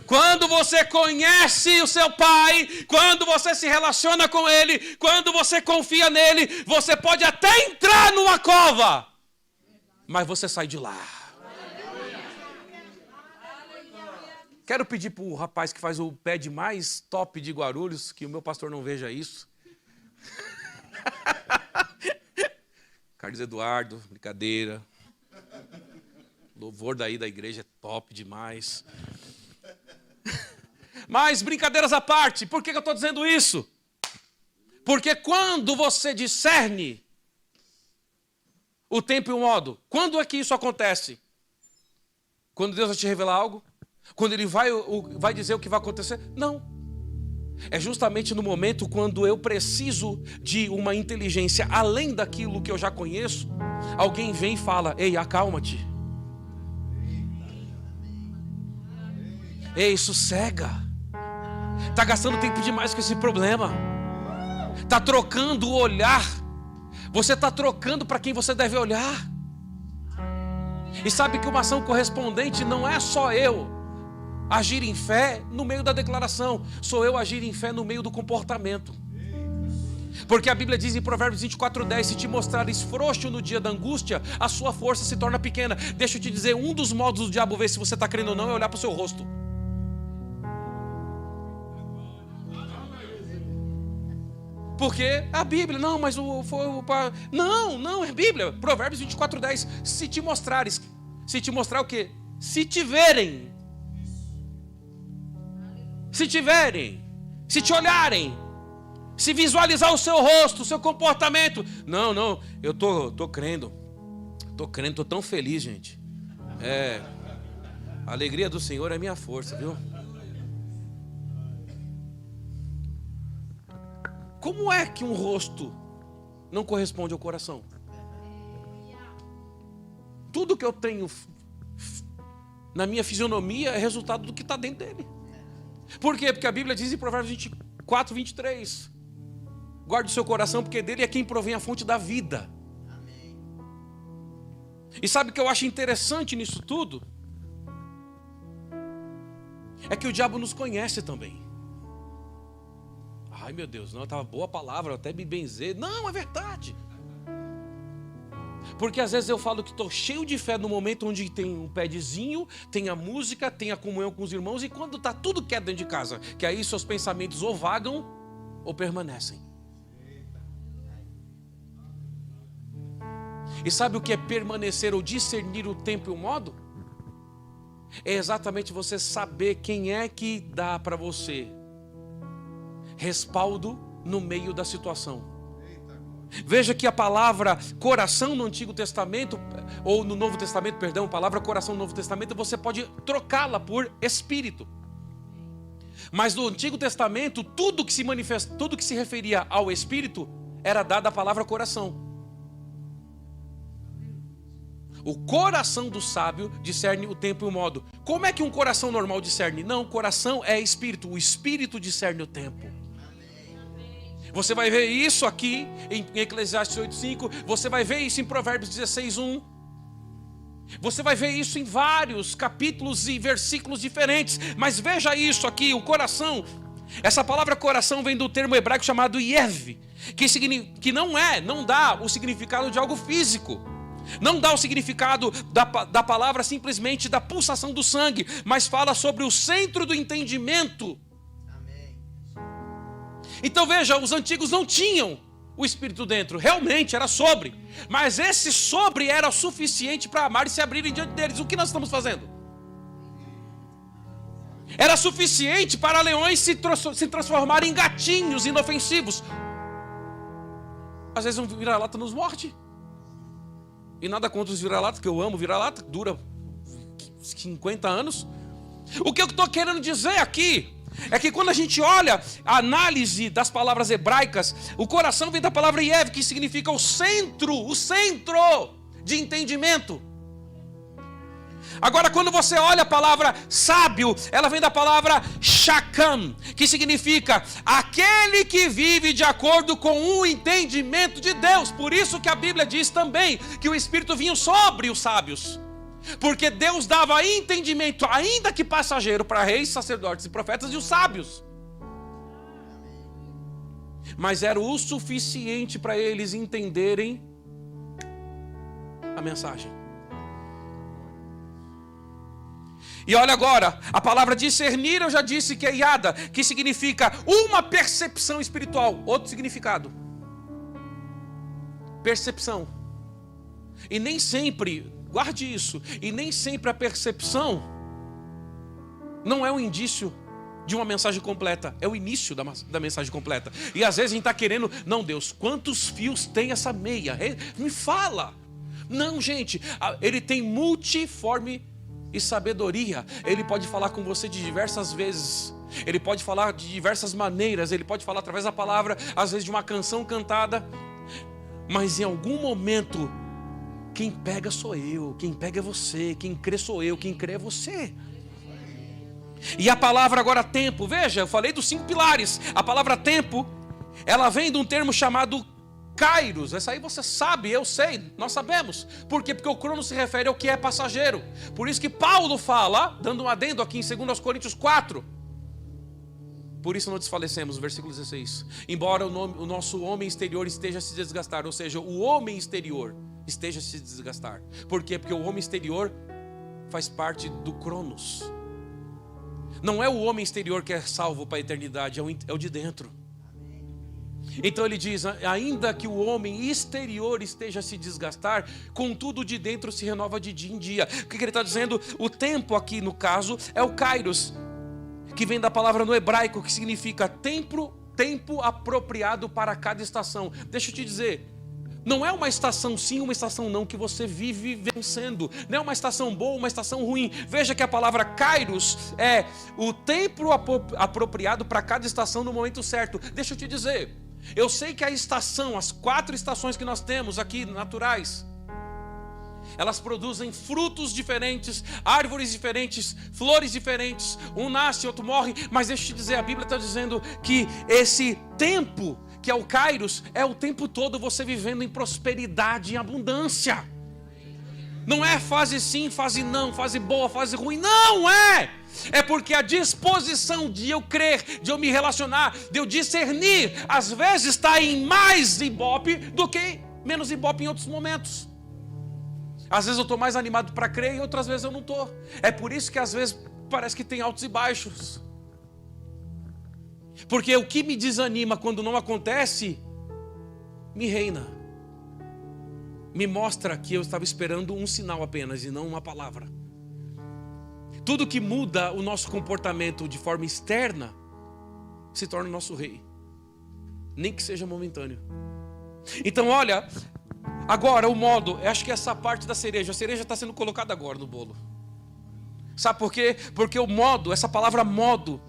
Quando você conhece o seu pai, quando você se relaciona com ele, quando você confia nele, você pode até entrar numa cova, mas você sai de lá. Quero pedir para o rapaz que faz o pad mais top de Guarulhos, que o meu pastor não veja isso. Carlos Eduardo, brincadeira. Louvor daí da igreja é top demais. Mas brincadeiras à parte, por que eu estou dizendo isso? Porque quando você discerne o tempo e o modo, quando é que isso acontece? Quando Deus vai te revelar algo? Quando Ele vai dizer o que vai acontecer? Não. É justamente no momento quando eu preciso de uma inteligência além daquilo que eu já conheço, alguém vem e fala, ei, acalma-te. Ei, sossega. Está gastando tempo demais com esse problema. Está trocando o olhar. Você está trocando para quem você deve olhar. E sabe que uma ação correspondente não é só eu agir em fé no meio da declaração. Sou eu agir em fé no meio do comportamento. Porque a Bíblia diz em Provérbios 24:10, se te mostrares frouxo no dia da angústia, a sua força se torna pequena. Deixa eu te dizer, um dos modos do diabo ver se você está crendo ou não é olhar para o seu rosto. Porque a Bíblia, não, mas não, é Bíblia. Provérbios 24:10, se te mostrar o quê? Se te te olharem, se visualizar o seu rosto, o seu comportamento. Não, eu tô crendo, tô tão feliz, gente. A alegria do Senhor é minha força, viu? Como é que um rosto não corresponde ao coração? Tudo que eu tenho na minha fisionomia é resultado do que está dentro dele. Por quê? Porque a Bíblia diz em Provérbios 24:23, guarde o seu coração, porque dele é quem provém a fonte da vida. E sabe o que eu acho interessante nisso tudo? É que o diabo nos conhece também. Ai meu Deus, não, estava boa a palavra, até me benzer. Não, é verdade. Porque às vezes eu falo que estou cheio de fé no momento onde tem um padzinho, tem a música, tem a comunhão com os irmãos, e quando está tudo quieto dentro de casa, que aí seus pensamentos ou vagam ou permanecem. E sabe o que é permanecer ou discernir o tempo e o modo? É exatamente você saber quem é que dá para você respaldo no meio da situação. Veja que a palavra coração no Antigo Testamento, ou no Novo Testamento, perdão, a palavra coração no Novo Testamento, você pode trocá-la por espírito. Mas no Antigo Testamento, tudo que se referia ao espírito, era dada a palavra coração. O coração do sábio discerne o tempo e o modo. Como é que um coração normal discerne? Não, coração é espírito. O espírito discerne o tempo. Você vai ver isso aqui em Eclesiastes 8:5. Você vai ver isso em Provérbios 16:1. Você vai ver isso em vários capítulos e versículos diferentes. Mas veja isso aqui, o coração. Essa palavra coração vem do termo hebraico chamado yev, que não dá o significado de algo físico. Não dá o significado da palavra simplesmente da pulsação do sangue, mas fala sobre o centro do entendimento. Amém. Então veja, os antigos não tinham o Espírito dentro, realmente era sobre. Mas esse sobre era suficiente para amar e se abrirem diante deles. O que nós estamos fazendo? Era suficiente para leões se transformarem em gatinhos inofensivos. Às vezes um vira-lata nos morde. E nada contra os vira-latas, que eu amo vira-lata, dura 50 anos. O que eu estou querendo dizer aqui é que quando a gente olha a análise das palavras hebraicas, o coração vem da palavra yev, que significa o centro de entendimento. Agora, quando você olha a palavra sábio, ela vem da palavra shakam, que significa aquele que vive de acordo com o entendimento de Deus. Por isso que a Bíblia diz também que o Espírito vinha sobre os sábios, porque Deus dava entendimento, ainda que passageiro, para reis, sacerdotes e profetas e os sábios. Mas era o suficiente para eles entenderem a mensagem. E olha agora, a palavra discernir eu já disse que é yada, que significa uma percepção espiritual. Outro significado: percepção. E nem sempre, guarde isso, e nem sempre a percepção não é um indício de uma mensagem completa, é o início da mensagem completa. E às vezes a gente está querendo, não, Deus, quantos fios tem essa meia? Me fala. Não, gente, ele tem multiforme e sabedoria. Ele pode falar com você de diversas vezes. Ele pode falar de diversas maneiras. Ele pode falar através da palavra, às vezes de uma canção cantada. Mas em algum momento, quem pega sou eu, quem pega é você, quem crê sou eu, quem crê é você. E a palavra agora tempo, veja, eu falei dos 5 pilares. A palavra tempo, ela vem de um termo chamado Kairos. Essa aí você sabe, eu sei, nós sabemos. Por quê? Porque o crono se refere ao que é passageiro. Por isso que Paulo fala, dando um adendo aqui em 2 Coríntios 4. Por isso não desfalecemos, versículo 16. Embora o nosso homem exterior esteja a se desgastar, ou seja, o homem exterior esteja a se desgastar. Por quê? Porque o homem exterior faz parte do cronos. Não é o homem exterior que é salvo para a eternidade, é o de dentro. Então ele diz, ainda que o homem exterior esteja a se desgastar, contudo de dentro se renova de dia em dia. O que ele está dizendo? O tempo aqui no caso é o kairos, que vem da palavra no hebraico, que significa tempo apropriado para cada estação. Deixa eu te dizer, não é uma estação sim, uma estação não que você vive vencendo. Não é uma estação boa, uma estação ruim. Veja que a palavra kairos é o tempo apropriado para cada estação no momento certo. Deixa eu te dizer, eu sei que a estação, as 4 estações que nós temos aqui, naturais, elas produzem frutos diferentes, árvores diferentes, flores diferentes. Um nasce, outro morre. Mas deixa eu te dizer, a Bíblia está dizendo que esse tempo, que é o kairos, é o tempo todo você vivendo em prosperidade, em abundância. Não é fase sim, fase não, fase boa, fase ruim. Não é! É porque a disposição de eu crer, de eu me relacionar, de eu discernir, às vezes está em mais ibope do que menos ibope em outros momentos. Às vezes eu estou mais animado para crer e outras vezes eu não estou. É por isso que às vezes parece que tem altos e baixos. Porque o que me desanima quando não acontece, me reina. Me mostra que eu estava esperando um sinal apenas e não uma palavra. Tudo que muda o nosso comportamento de forma externa se torna o nosso rei. Nem que seja momentâneo. Então, olha, agora o modo, eu acho que essa parte da cereja, a cereja está sendo colocada agora no bolo. Sabe por quê? Porque o modo, essa palavra modo,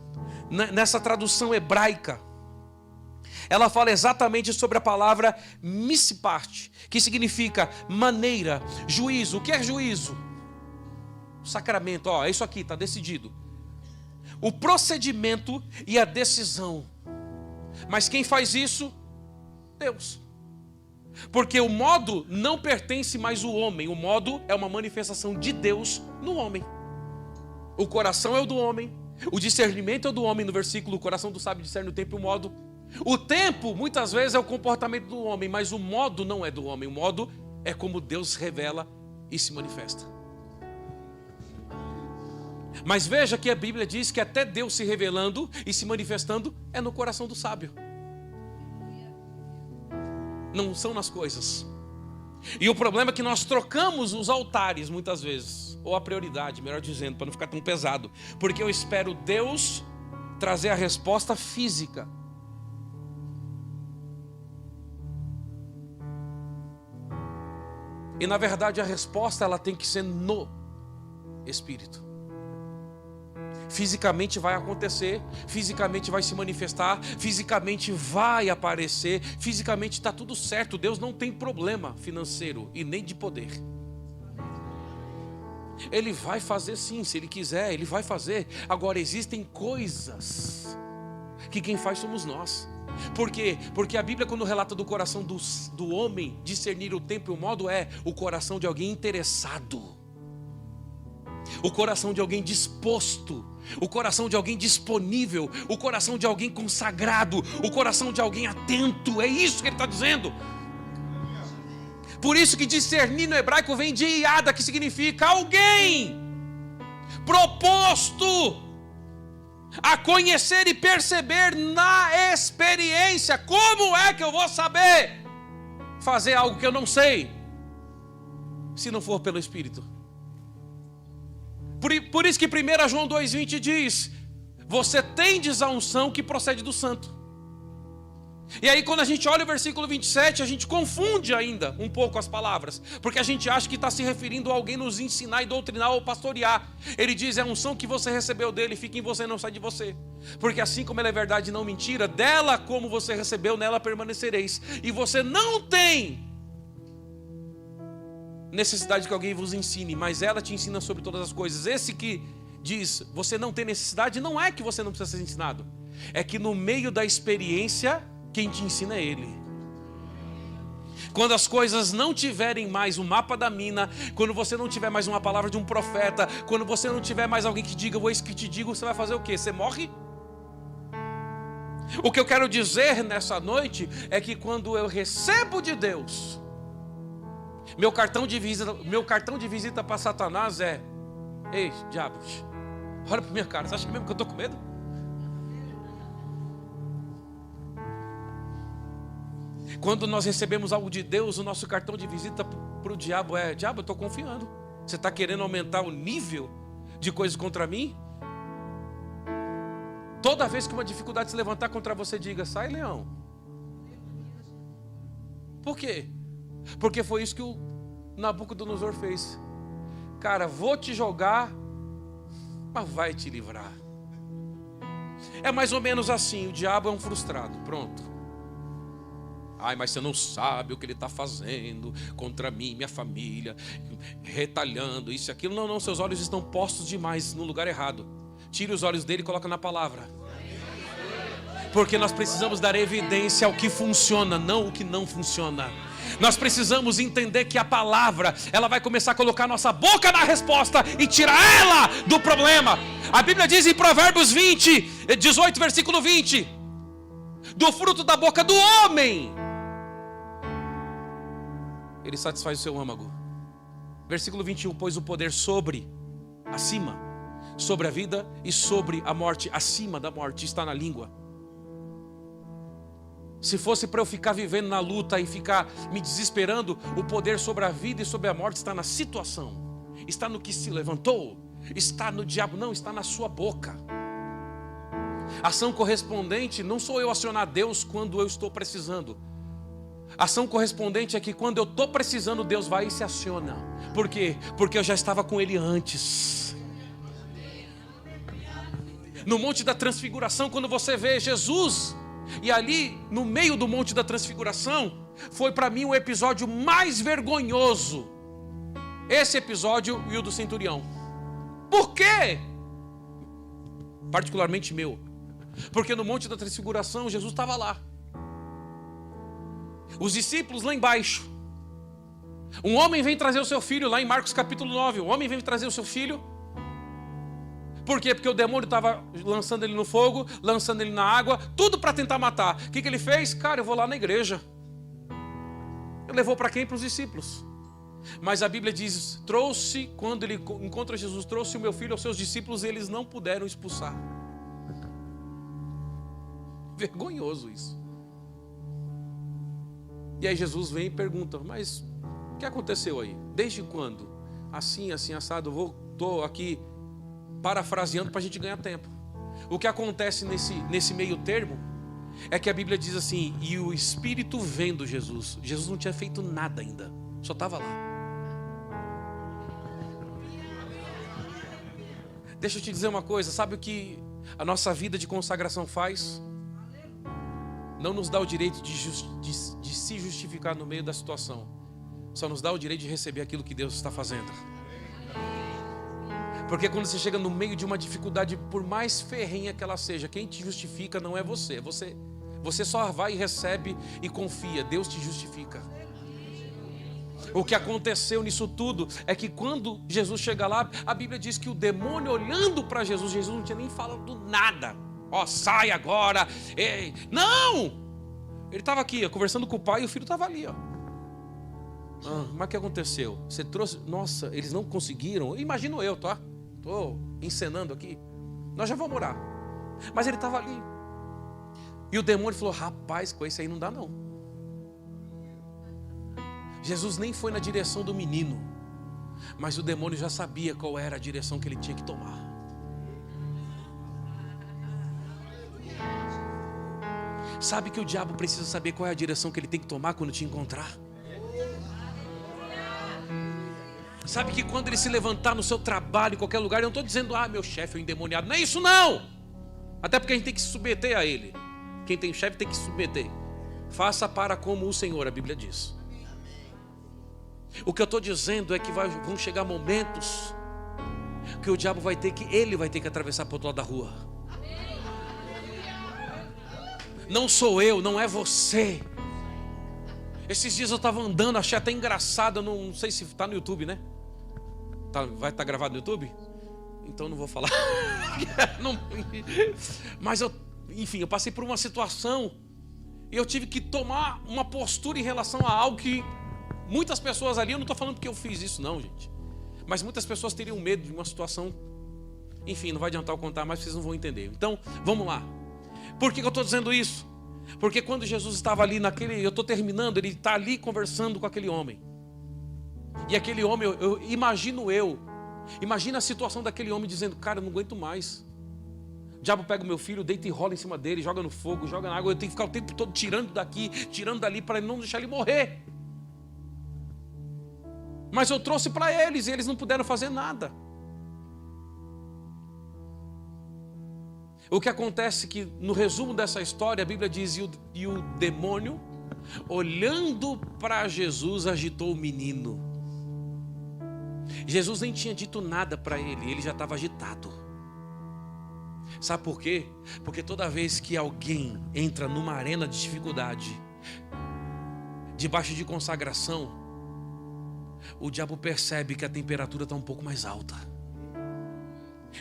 nessa tradução hebraica, ela fala exatamente sobre a palavra missipart, que significa maneira, juízo. O que é juízo? Sacramento, ó, é isso aqui, está decidido. O procedimento e a decisão. Mas quem faz isso? Deus. Porque o modo não pertence mais ao homem. O modo é uma manifestação de Deus no homem. O coração é o do homem. O discernimento é o do homem. No versículo, o coração do sábio discerne o tempo e o modo. O tempo, muitas vezes, é o comportamento do homem. Mas o modo não é do homem. O modo é como Deus revela e se manifesta. Mas veja que a Bíblia diz que até Deus se revelando e se manifestando é no coração do sábio. Não são nas coisas. E o problema é que nós trocamos os altares muitas vezes, ou a prioridade, melhor dizendo, para não ficar tão pesado. Porque eu espero Deus trazer a resposta física. E na verdade a resposta ela tem que ser no Espírito. Fisicamente vai acontecer, fisicamente vai se manifestar, fisicamente vai aparecer, fisicamente está tudo certo. Deus não tem problema financeiro e nem de poder. Ele vai fazer sim, se Ele quiser, Ele vai fazer. Agora existem coisas que quem faz somos nós. Por quê? Porque a Bíblia, quando relata do coração do homem discernir o tempo e o modo, é o coração de alguém interessado, o coração de alguém disposto, o coração de alguém disponível, o coração de alguém consagrado, o coração de alguém atento. É isso que ele está dizendo. Por isso que discernir no hebraico vem de iada, que significa alguém proposto a conhecer e perceber na experiência. Como é que eu vou saber fazer algo que eu não sei, se não for pelo Espírito? Por isso que 1 João 2,20 diz: você tendes a unção que procede do santo. E aí quando a gente olha o versículo 27, a gente confunde ainda um pouco as palavras, porque a gente acha que está se referindo a alguém nos ensinar e doutrinar ou pastorear. Ele diz: é a unção que você recebeu dele, fica em você e não sai de você. Porque assim como ela é verdade e não mentira, dela como você recebeu, nela permanecereis. E você não tem necessidade que alguém vos ensine, mas ela te ensina sobre todas as coisas. Esse que diz, você não tem necessidade, não é que você não precisa ser ensinado, é que no meio da experiência, quem te ensina é Ele. Quando as coisas não tiverem mais o mapa da mina, quando você não tiver mais uma palavra de um profeta, quando você não tiver mais alguém que diga, vou isso que te digo, você vai fazer o quê? Você morre? O que eu quero dizer nessa noite é que quando eu recebo de Deus, meu cartão de visita para Satanás é: ei, diabo, olha para minha cara, você acha mesmo que eu estou com medo? Quando nós recebemos algo de Deus, o nosso cartão de visita para o diabo é: diabo, eu estou confiando. Você está querendo aumentar o nível de coisas contra mim? Toda vez que uma dificuldade se levantar contra você, diga: sai, leão. Por quê? Porque foi isso que o Nabucodonosor fez. Cara, vou te jogar, mas vai te livrar. É mais ou menos assim, o diabo é um frustrado, pronto. Ai, mas você não sabe o que ele está fazendo contra mim, minha família, retalhando, isso e aquilo. Não, não, seus olhos estão postos demais no lugar errado. Tire os olhos dele e coloca na palavra. Porque nós precisamos dar evidência ao que funciona, não o que não funciona. Nós precisamos entender que a palavra, ela vai começar a colocar nossa boca na resposta e tirar ela do problema. A Bíblia diz em Provérbios 18, versículo 20: do fruto da boca do homem ele satisfaz o seu âmago. Versículo 21, pois o poder sobre a vida e sobre a morte, acima da morte, está na língua. Se fosse para eu ficar vivendo na luta e ficar me desesperando, o poder sobre a vida e sobre a morte está na situação, está no que se levantou, está no diabo, não, está na sua boca. Ação correspondente não sou eu acionar Deus quando eu estou precisando. Ação correspondente é que quando eu estou precisando, Deus vai e se aciona. Por quê? Porque eu já estava com Ele antes. No Monte da Transfiguração, quando você vê Jesus, e ali no meio do Monte da Transfiguração, foi para mim o episódio mais vergonhoso. Esse episódio e o do centurião. Por quê? Particularmente meu. Porque no Monte da Transfiguração, Jesus estava lá. Os discípulos lá embaixo. Um homem vem trazer o seu filho, lá em Marcos capítulo 9. O homem vem trazer o seu filho. Por quê? Porque o demônio estava lançando ele no fogo, lançando ele na água, tudo para tentar matar. O que ele fez? Cara, eu vou lá na igreja. Ele levou para quem? Para os discípulos. Mas a Bíblia diz, quando ele encontra Jesus, trouxe o meu filho aos seus discípulos e eles não puderam expulsar. Vergonhoso isso. E aí Jesus vem e pergunta, mas o que aconteceu aí? Desde quando? Assim, assado, estou aqui parafraseando para a gente ganhar tempo. O que acontece nesse meio termo é que a Bíblia diz assim, e o Espírito vendo Jesus. Jesus não tinha feito nada ainda, só estava lá. Deixa eu te dizer uma coisa, sabe o que a nossa vida de consagração faz? Não nos dá o direito de se justificar no meio da situação. Só nos dá o direito de receber aquilo que Deus está fazendo. Porque quando você chega no meio de uma dificuldade, por mais ferrenha que ela seja, quem te justifica não é você. Você só vai e recebe e confia. Deus te justifica. O que aconteceu nisso tudo é que quando Jesus chega lá, a Bíblia diz que o demônio olhando para Jesus, Jesus não tinha nem falado nada. Ó, sai agora. Ei, não! Ele estava aqui, ó, conversando com o pai e o filho estava ali, ó. Mas o que aconteceu? Você trouxe... Nossa, eles não conseguiram. Imagino eu, tá? Estou encenando aqui. Nós já vamos orar. Mas ele estava ali. E o demônio falou, rapaz, com esse aí não dá não. Jesus nem foi na direção do menino. Mas o demônio já sabia qual era a direção que ele tinha que tomar. Sabe que o diabo precisa saber qual é a direção que ele tem que tomar quando te encontrar? Sabe que quando ele se levantar no seu trabalho, em qualquer lugar, eu não estou dizendo, meu chefe é um endemoniado. Não é isso não! Até porque a gente tem que se submeter a ele. Quem tem chefe tem que se submeter. Faça para como o Senhor, a Bíblia diz. O que eu estou dizendo é que vão chegar momentos que o diabo ele vai ter que atravessar para o outro lado da rua. Não sou eu, não é você. Esses dias eu estava andando, achei até engraçado, não sei se está no YouTube, né? Vai estar gravado no YouTube? Então não vou falar. Mas enfim, eu passei por uma situação e eu tive que tomar uma postura em relação a algo que muitas pessoas ali, eu não estou falando porque eu fiz isso não, gente. Mas muitas pessoas teriam medo de uma situação. Enfim, não vai adiantar eu contar, mas vocês não vão entender. Então, vamos lá. Por que eu estou dizendo isso? Porque quando Jesus estava ali eu estou terminando, ele está ali conversando com aquele homem. E aquele homem, imagina a situação daquele homem dizendo, cara, eu não aguento mais. O diabo pega o meu filho, deita e rola em cima dele, joga no fogo, joga na água, eu tenho que ficar o tempo todo tirando daqui, tirando dali, para não deixar ele morrer. Mas eu trouxe para eles e eles não puderam fazer nada. O que acontece é que no resumo dessa história, a Bíblia diz, e o demônio, olhando para Jesus, agitou o menino. Jesus nem tinha dito nada para ele já estava agitado. Sabe por quê? Porque toda vez que alguém entra numa arena de dificuldade, debaixo de consagração, o diabo percebe que a temperatura está um pouco mais alta.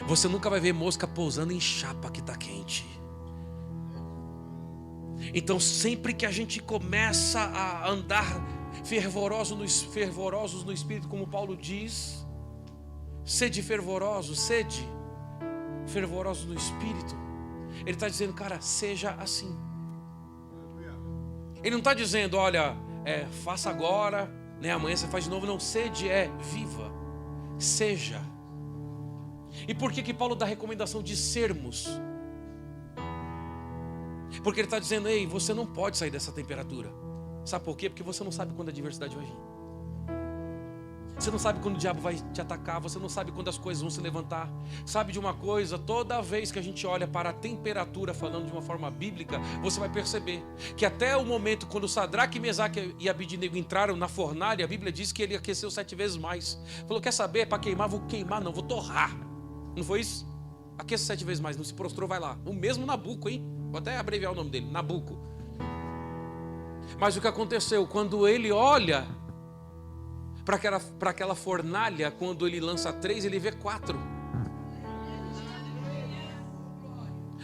Você nunca vai ver mosca pousando em chapa que está quente. Então sempre que a gente começa a andar fervorosos no Espírito, como Paulo diz, sede fervorosos no Espírito, ele está dizendo, cara, seja assim. Ele não está dizendo, olha, faça agora, né, amanhã você faz de novo. Não, sede viva, seja. E por que Paulo dá a recomendação de sermos? Porque ele está dizendo, ei, você não pode sair dessa temperatura. Sabe por quê? Porque você não sabe quando a adversidade vai vir. Você não sabe quando o diabo vai te atacar. Você não sabe quando as coisas vão se levantar. Sabe de uma coisa? Toda vez que a gente olha para a temperatura, falando de uma forma bíblica, você vai perceber que até o momento quando Sadraque, Mesaque e Abidnego entraram na fornalha, a Bíblia diz que ele aqueceu 7 vezes mais. Falou, quer saber? Para queimar, vou queimar não, vou torrar. Não foi isso? Aqueça 7 vezes mais, não se prostrou, vai lá. O mesmo Nabuco, hein? Vou até abreviar o nome dele, Nabuco. Mas o que aconteceu? Quando ele olha para aquela fornalha, quando ele lança 3, ele vê 4.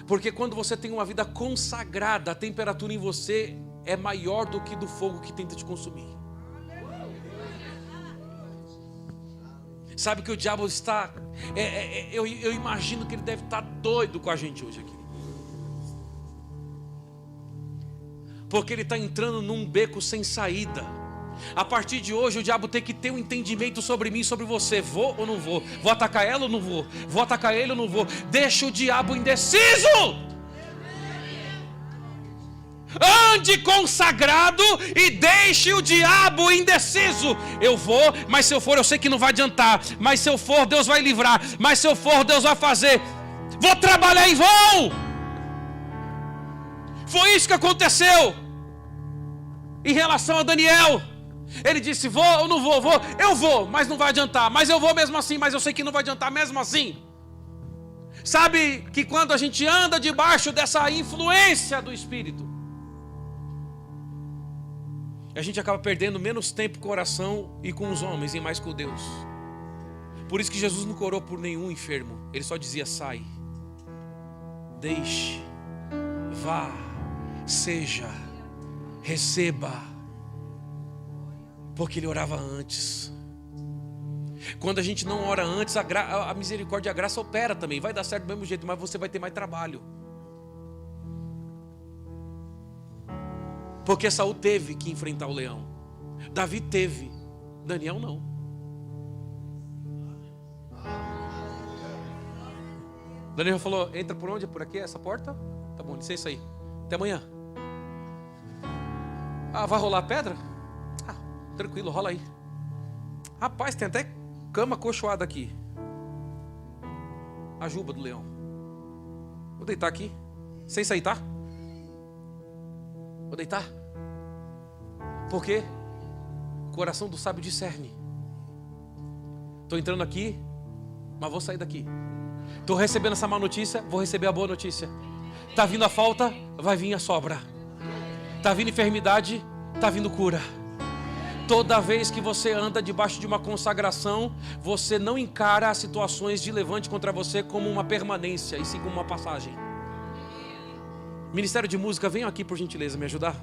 Porque quando você tem uma vida consagrada, a temperatura em você é maior do que do fogo que tenta te consumir. Sabe que o diabo está... eu imagino que ele deve estar doido com a gente hoje aqui. Porque ele está entrando num beco sem saída. A partir de hoje o diabo tem que ter um entendimento sobre mim, sobre você. Vou ou não vou? Vou atacar ela ou não vou? Vou atacar ele ou não vou? Deixa o diabo indeciso. Ande consagrado e deixe o diabo indeciso. Eu vou, mas se eu for eu sei que não vai adiantar. Mas se eu for Deus vai livrar. Mas se eu for Deus vai fazer. Vou trabalhar em vão. Foi isso que aconteceu em relação a Daniel. Ele disse, vou ou não vou? Vou, eu vou, mas não vai adiantar. Mas eu vou mesmo assim, mas eu sei que não vai adiantar mesmo assim. Sabe que quando a gente anda debaixo dessa influência do Espírito, a gente acaba perdendo menos tempo com a oração e com os homens e mais com Deus. Por isso que Jesus não orou por nenhum enfermo. Ele só dizia, sai, deixe, vá, seja, receba. Porque ele orava antes. Quando a gente não ora antes, a misericórdia e a graça opera também. Vai dar certo do mesmo jeito, mas você vai ter mais trabalho. Porque Saul teve que enfrentar o leão. Davi teve. Daniel não. Daniel falou, entra por onde? Por aqui, essa porta? Tá bom, licença aí. Até amanhã. Ah, vai rolar pedra? Ah, tranquilo, rola aí. Rapaz, tem até cama acolchoada aqui. A juba do leão. Vou deitar aqui. Sem sair, tá? Vou deitar. Por quê? O coração do sábio discerne. Estou entrando aqui, mas vou sair daqui. Estou recebendo essa má notícia, vou receber a boa notícia. Está vindo a falta, vai vir a sobra. Está vindo enfermidade, está vindo cura. Toda vez que você anda debaixo de uma consagração, você não encara as situações de levante contra você como uma permanência, e sim como uma passagem. Ministério de Música, venham aqui por gentileza me ajudar.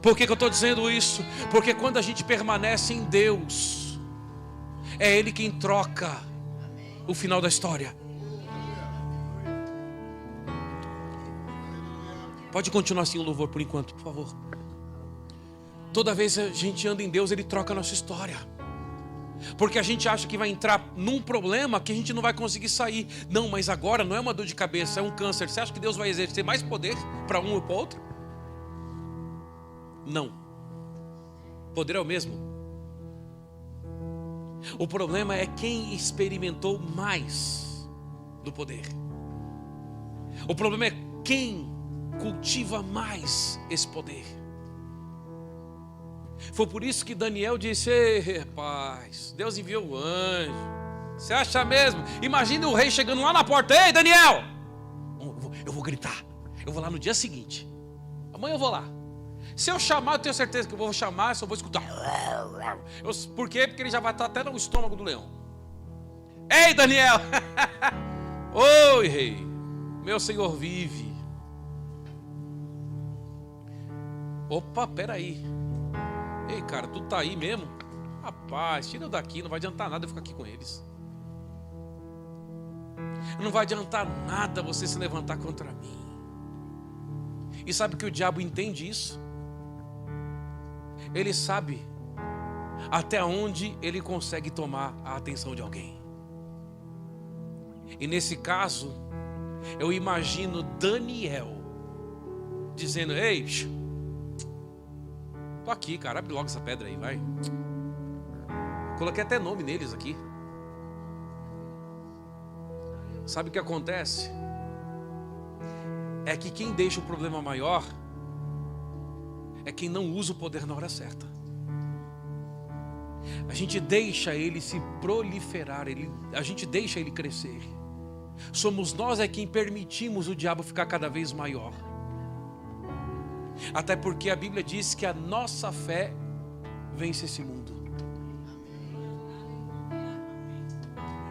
Por que eu estou dizendo isso? Porque quando a gente permanece em Deus, é Ele quem troca o final da história. Pode continuar assim o louvor por enquanto, por favor. Toda vez que a gente anda em Deus, Ele troca a nossa história. Porque a gente acha que vai entrar num problema que a gente não vai conseguir sair. Não, mas agora não é uma dor de cabeça, é um câncer. Você acha que Deus vai exercer mais poder para um ou para outro? Não. O poder é o mesmo. O problema é quem experimentou mais do poder. O problema é quem cultiva mais esse poder. Foi por isso que Daniel disse, ei, rapaz, Deus enviou o anjo. Você acha mesmo? Imagine o rei chegando lá na porta, ei, Daniel! Eu vou gritar, eu vou lá no dia seguinte. Amanhã eu vou lá. Se eu chamar, eu tenho certeza que eu vou chamar, só vou escutar. Por quê? Porque ele já vai estar até no estômago do leão. Ei, Daniel! Oi, rei, meu senhor vive. Opa, peraí. Ei, cara, tu tá aí mesmo? Rapaz, tira eu daqui, não vai adiantar nada eu ficar aqui com eles. Não vai adiantar nada você se levantar contra mim. E sabe que o diabo entende isso? Ele sabe até onde ele consegue tomar a atenção de alguém. E nesse caso, eu imagino Daniel dizendo, ei, Tô aqui, cara, abre logo essa pedra aí, vai. Coloquei até nome neles aqui. Sabe o que acontece? É que quem deixa o problema maior é quem não usa o poder na hora certa. A gente deixa ele se proliferar, a gente deixa ele crescer. Somos nós quem permitimos o diabo ficar cada vez maior. Até porque a Bíblia diz que a nossa fé vence esse mundo.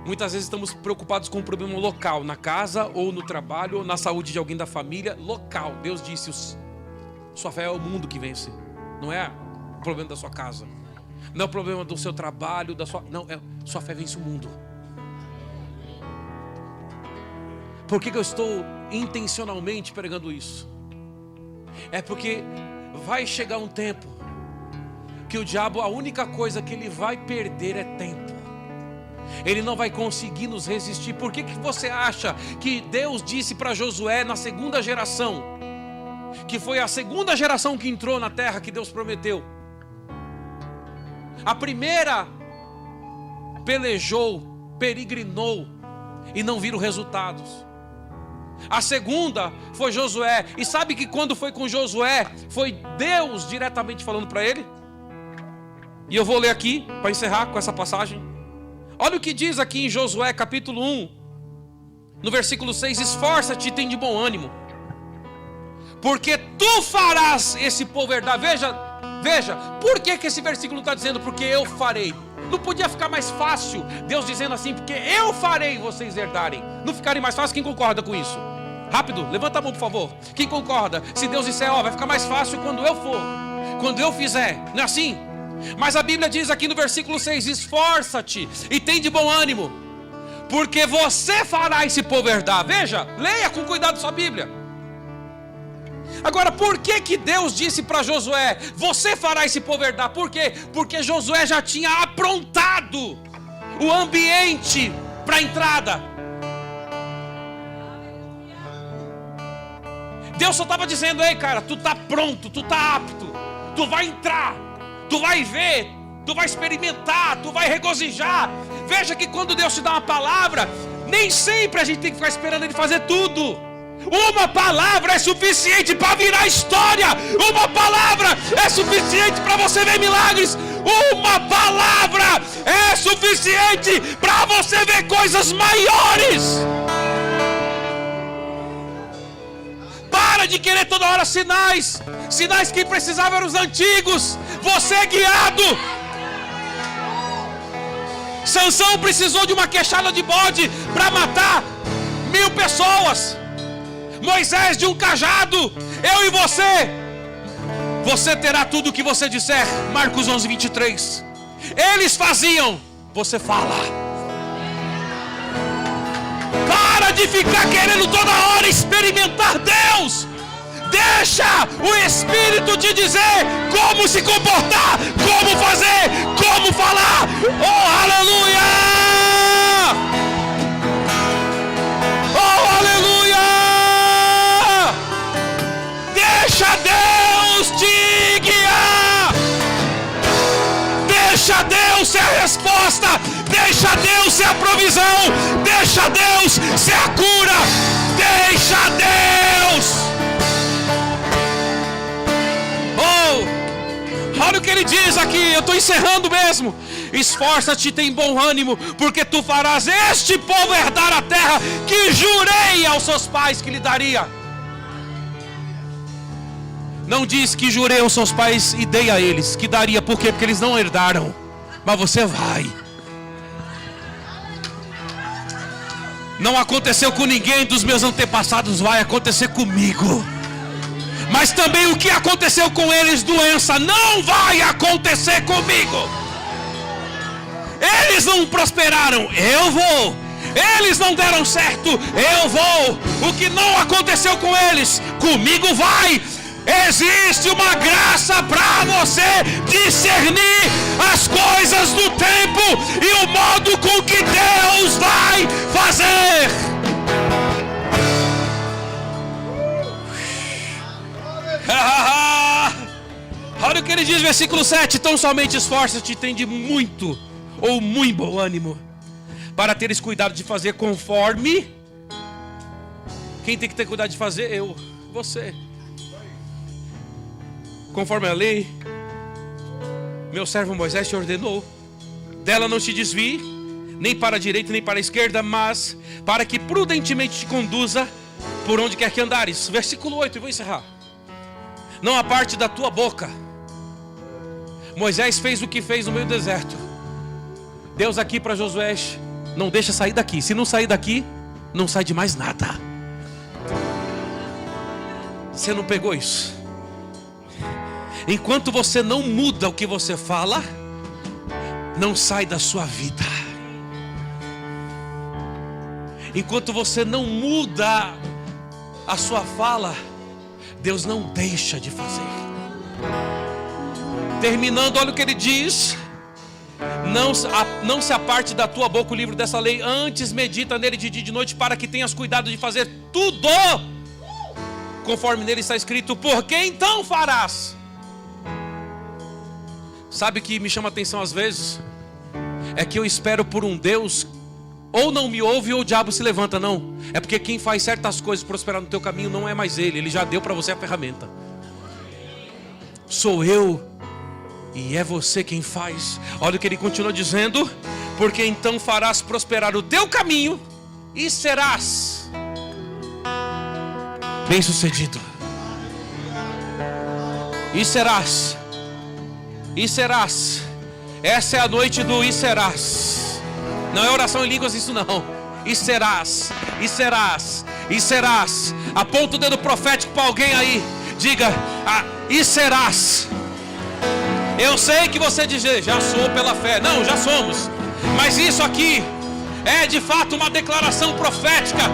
Muitas vezes estamos preocupados com um problema local, na casa ou no trabalho ou na saúde de alguém da família, local. Deus disse, sua fé é o mundo que vence. Não é o problema da sua casa. Não é o problema do seu trabalho, não, sua fé vence o mundo. Por que eu estou intencionalmente pregando isso? É porque vai chegar um tempo que o diabo, a única coisa que ele vai perder é tempo. Ele não vai conseguir nos resistir. Por que você acha que Deus disse para Josué na segunda geração, que foi a segunda geração que entrou na terra que Deus prometeu? A primeira pelejou, peregrinou e não viram resultados. A segunda foi Josué. E sabe que quando foi com Josué, foi Deus diretamente falando para ele? E eu vou ler aqui para encerrar com essa passagem. Olha o que diz aqui em Josué capítulo 1, no versículo 6: esforça-te e tem de bom ânimo, porque tu farás esse povo herdar. Veja, por que esse versículo está dizendo porque eu farei? Não podia ficar mais fácil Deus dizendo assim, porque eu farei vocês herdarem? Não ficaria mais fácil? Quem concorda com isso? Rápido, levanta a mão por favor. Quem concorda? Se Deus disser, vai ficar mais fácil quando eu for, quando eu fizer, não é assim? Mas a Bíblia diz aqui no versículo 6: esforça-te e tem de bom ânimo, porque você fará esse povo herdar. Veja, leia com cuidado sua Bíblia. Agora, por que Deus disse para Josué, você fará esse povo herdar? Por quê? Porque Josué já tinha aprontado o ambiente para a entrada. Deus só estava dizendo, ei cara, tu está pronto, tu está apto, tu vai entrar, tu vai ver, tu vai experimentar, tu vai regozijar. Veja que quando Deus te dá uma palavra, nem sempre a gente tem que ficar esperando Ele fazer tudo. Uma palavra é suficiente para virar história. Uma palavra é suficiente para você ver milagres. Uma palavra é suficiente para você ver coisas maiores. Para de querer toda hora sinais. Sinais que precisavam eram os antigos. Você é guiado. Sansão precisou de uma queixada de bode para matar 1000 pessoas. Moisés de um cajado. Eu e você terá tudo o que você disser. Marcos 11, 23. Eles faziam, você fala. Para de ficar querendo toda hora experimentar Deus. Deixa o Espírito te dizer como se comportar, como fazer, como falar. Oh, aleluia! Oh, aleluia! Deixa Deus te guiar. Deixa Deus ser a resposta. Deixa Deus ser a provisão. Deixa Deus ser a cura. Deixa Deus. Olha o que ele diz aqui, eu estou encerrando mesmo. Esforça-te, tem bom ânimo, porque tu farás este povo herdar a terra que jurei aos seus pais que lhe daria. Não diz que jurei aos seus pais e dei a eles, que daria, por quê? Porque eles não herdaram. Mas você vai. Não aconteceu com ninguém dos meus antepassados, vai acontecer comigo. Mas também o que aconteceu com eles, doença, não vai acontecer comigo. Eles não prosperaram, eu vou. Eles não deram certo, eu vou. O que não aconteceu com eles, comigo vai. Existe uma graça para você discernir as coisas do tempo e o modo com que Deus vai fazer. Olha o que ele diz, versículo 7: tão somente esforça-te, tem de muito ou muito bom ânimo, para teres cuidado de fazer conforme. Quem tem que ter cuidado de fazer? Eu, você. Conforme a lei, meu servo Moisés te ordenou. Dela não te desvie, nem para a direita nem para a esquerda, mas para que prudentemente te conduza por onde quer que andares. Versículo 8, e vou encerrar. Não aparte da tua boca. Moisés fez o que fez no meio do deserto. Deus aqui para Josué: não deixa sair daqui. Se não sair daqui, não sai de mais nada. Você não pegou isso? Enquanto você não muda o que você fala, não sai da sua vida. Enquanto você não muda a sua fala, Deus não deixa de fazer. Terminando, olha o que ele diz: não se aparte da tua boca o livro dessa lei, antes medita nele de dia e de noite, para que tenhas cuidado de fazer tudo conforme nele está escrito, porque então farás. Sabe o que me chama a atenção às vezes? É que eu espero por um Deus, ou não me ouve ou o diabo se levanta. Não, é porque quem faz certas coisas prosperar no teu caminho não é mais ele já deu para você a ferramenta. Sou eu e é você quem faz. Olha o que ele continua dizendo: porque então farás prosperar o teu caminho e serás bem-sucedido. E serás. E serás. Essa é a noite do e serás. Não é oração em línguas isso não. E serás. E serás. E serás. Aponta o dedo profético para alguém aí. Diga: e serás. Eu sei que você diz: já sou pela fé. Não, já somos. Mas isso aqui é de fato uma declaração profética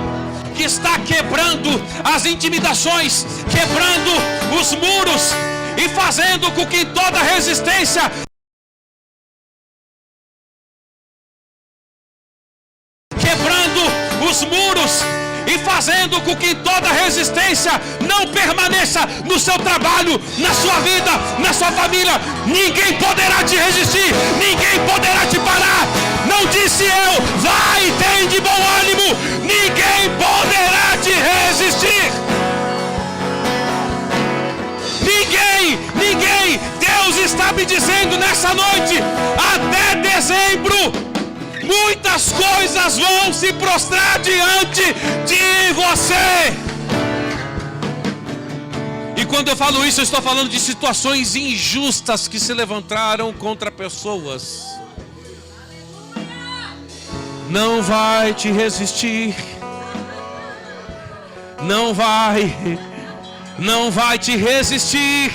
que está quebrando as intimidações, quebrando os muros e fazendo com que toda resistência não permaneça no seu trabalho, na sua vida, na sua família. Ninguém poderá te resistir, ninguém poderá te parar. Não disse eu, vai, tem de bom ânimo. Ninguém poderá te resistir. Ninguém. Deus está me dizendo nessa noite, até dezembro, muitas coisas vão se prostrar diante de você. E quando eu falo isso, eu estou falando de situações injustas que se levantaram contra pessoas. Não vai te resistir. Não vai te resistir.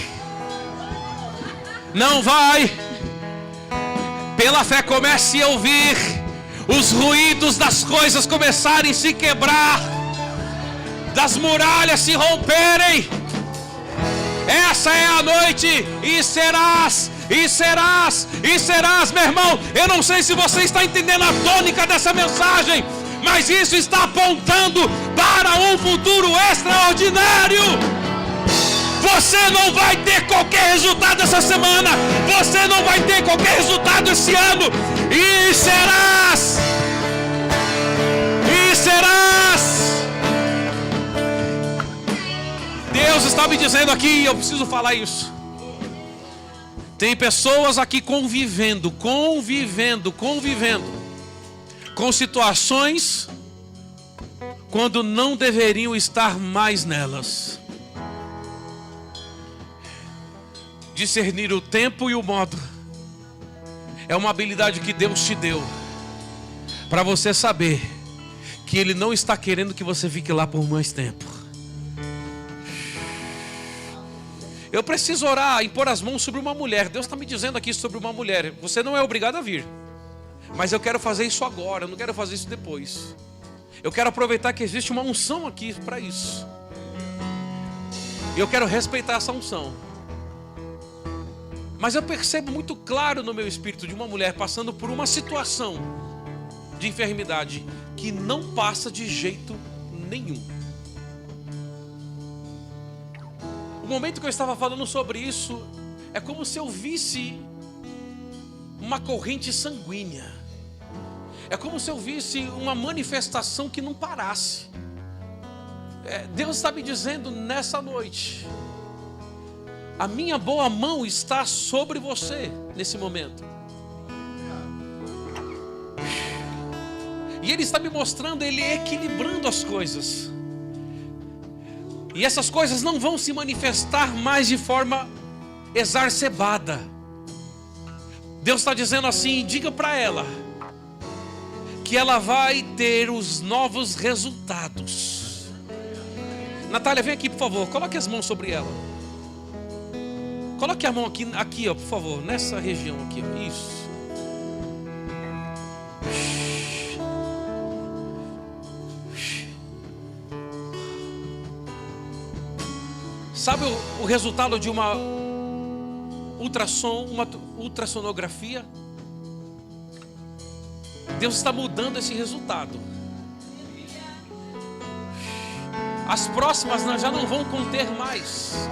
Não vai. Pela fé comece a ouvir os ruídos das coisas começarem a se quebrar, das muralhas se romperem. Essa é a noite. E serás, e serás, e serás, meu irmão. Eu não sei se você está entendendo a tônica dessa mensagem, mas isso está apontando para um futuro extraordinário. Você não vai ter qualquer resultado essa semana. Você não vai ter qualquer resultado esse ano. E serás. E serás. Deus está me dizendo aqui, eu preciso falar isso. Tem pessoas aqui convivendo com situações quando não deveriam estar mais nelas. Discernir o tempo e o modo é uma habilidade que Deus te deu para você saber que Ele não está querendo que você fique lá por mais tempo. Eu preciso orar, impor as mãos sobre uma mulher. Deus está me dizendo aqui sobre uma mulher. Você não é obrigado a vir, mas eu quero fazer isso agora, eu não quero fazer isso depois. Eu quero aproveitar que existe uma unção aqui para isso. E eu quero respeitar essa unção. Mas eu percebo muito claro no meu espírito de uma mulher passando por uma situação de enfermidade que não passa de jeito nenhum. O momento que eu estava falando sobre isso, É como se eu visse uma corrente sanguínea. É como se eu visse uma manifestação que não parasse. Deus está me dizendo nessa noite: a minha boa mão está sobre você nesse momento. E Ele está me mostrando, Ele equilibrando as coisas. E essas coisas não vão se manifestar mais de forma exacerbada. Deus está dizendo assim: diga para ela que ela vai ter os novos resultados. Natália, vem aqui, por favor. Coloque as mãos sobre ela. Coloque a mão aqui, ó, por favor, nessa região aqui, ó. Isso. Sabe o resultado de uma ultrassom, uma ultrassonografia? Deus está mudando esse resultado. As próximas já não vão conter mais.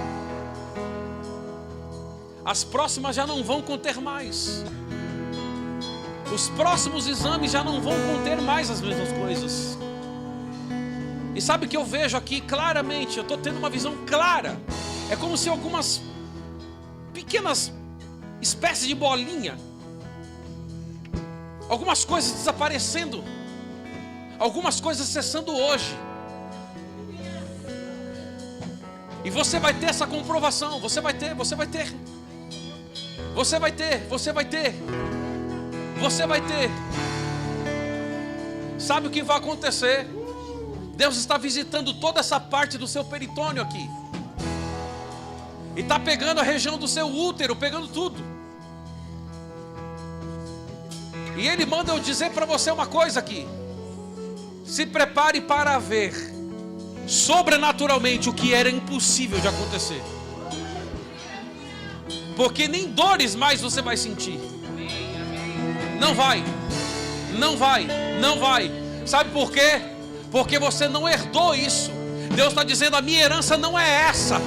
As próximas já não vão conter mais. Os próximos exames já não vão conter mais as mesmas coisas. E sabe o que eu vejo aqui claramente? Eu estou tendo uma visão clara. É como se algumas pequenas espécies de bolinha, algumas coisas desaparecendo, algumas coisas cessando hoje. E você vai ter essa comprovação. Você vai ter. Sabe o que vai acontecer? Deus está visitando toda essa parte do seu peritônio aqui. E está pegando a região do seu útero, pegando tudo. E Ele manda eu dizer para você uma coisa aqui: se prepare para ver sobrenaturalmente o que era impossível de acontecer. Porque nem dores mais você vai sentir. Não vai. Sabe por quê? Porque você não herdou isso. Deus está dizendo: a minha herança não é essa.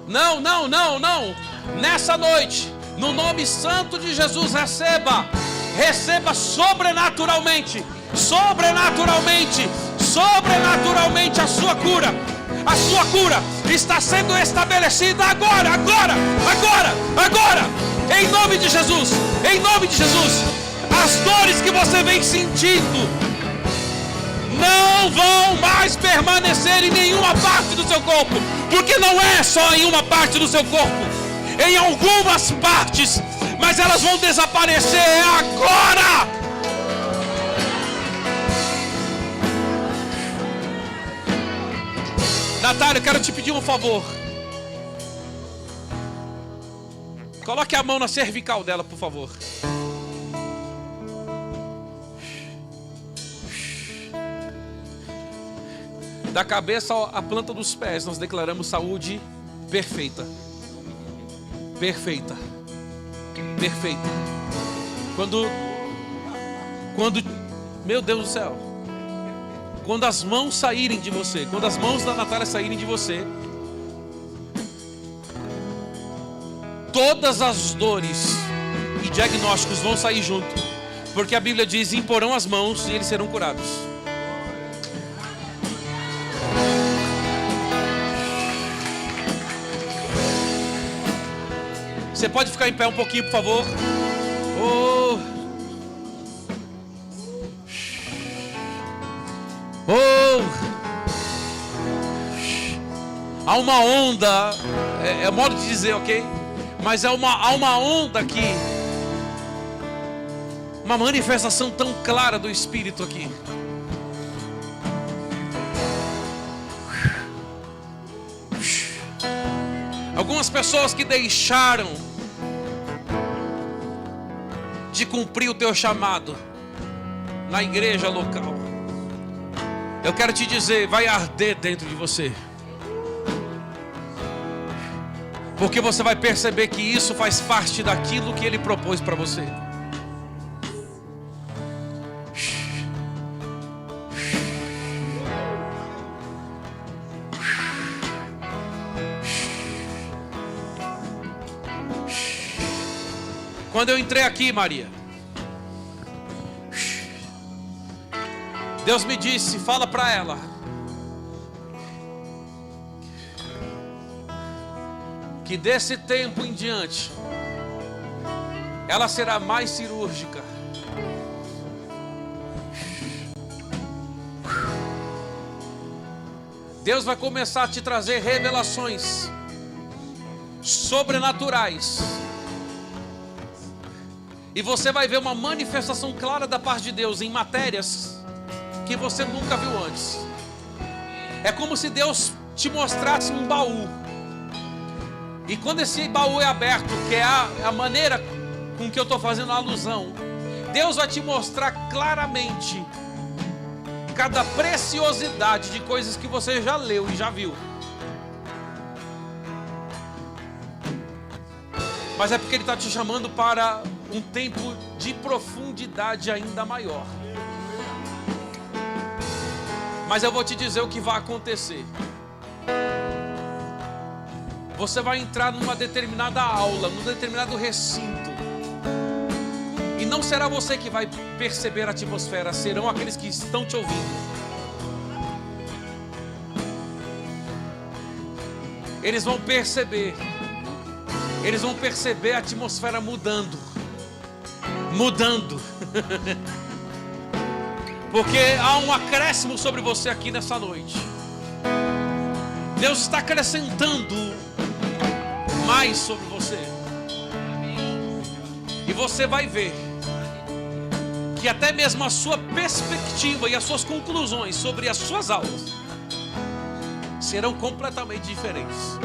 Não. Nessa noite, no nome santo de Jesus, receba sobrenaturalmente a sua cura. A sua cura está sendo estabelecida agora. Em nome de Jesus. As dores que você vem sentindo não vão mais permanecer em nenhuma parte do seu corpo. Porque não é só em uma parte do seu corpo, em algumas partes, mas elas vão desaparecer agora. Natália, eu quero te pedir um favor. Coloque a mão na cervical dela, por favor. Da cabeça à planta dos pés, nós declaramos saúde perfeita. Quando, meu Deus do céu, quando as mãos saírem de você, quando as mãos da Natália saírem de você, todas as dores e diagnósticos vão sair junto. Porque a Bíblia diz: imporão as mãos e eles serão curados. Você pode ficar em pé um pouquinho, por favor? Há uma onda, é modo de dizer, ok? Mas há uma onda aqui, uma manifestação tão clara do Espírito aqui. Algumas pessoas que deixaram de cumprir o teu chamado na igreja local, eu quero te dizer, vai arder dentro de você. Porque você vai perceber que isso faz parte daquilo que Ele propôs para você. Quando eu entrei aqui, Maria, Deus me disse, fala para ela que desse tempo em diante ela será mais cirúrgica. Deus vai começar a te trazer revelações sobrenaturais. E você vai ver uma manifestação clara da parte de Deus em matérias que você nunca viu antes. É como se Deus te mostrasse um baú. E quando esse baú é aberto, que é a maneira com que eu estou fazendo a alusão, Deus vai te mostrar claramente cada preciosidade de coisas que você já leu e já viu. Mas é porque Ele está te chamando para um tempo de profundidade ainda maior. Mas eu vou te dizer o que vai acontecer. Você vai entrar numa determinada aula, num determinado recinto. E não será você que vai perceber a atmosfera, serão aqueles que estão te ouvindo. Eles vão perceber a atmosfera mudando. Porque há um acréscimo sobre você aqui nessa noite. Deus está acrescentando mais sobre você. E você vai ver que até mesmo a sua perspectiva e as suas conclusões sobre as suas aulas serão completamente diferentes.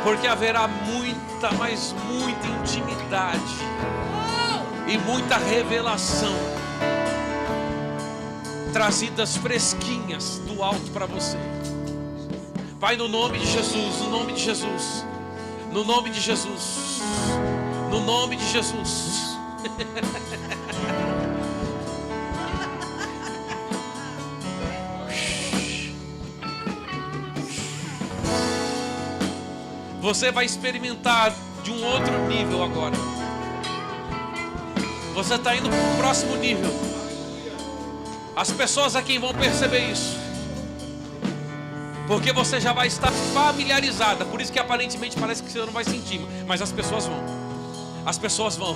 Porque haverá muita, mas muita intimidade e muita revelação trazidas fresquinhas do alto para você. Pai, no nome de Jesus, no nome de Jesus, no nome de Jesus, no nome de Jesus. Você vai experimentar de um outro nível agora. Você está indo para o próximo nível. As pessoas aqui vão perceber isso, porque você já vai estar familiarizada. Por isso que aparentemente parece que você não vai sentir, mas as pessoas vão. As pessoas vão.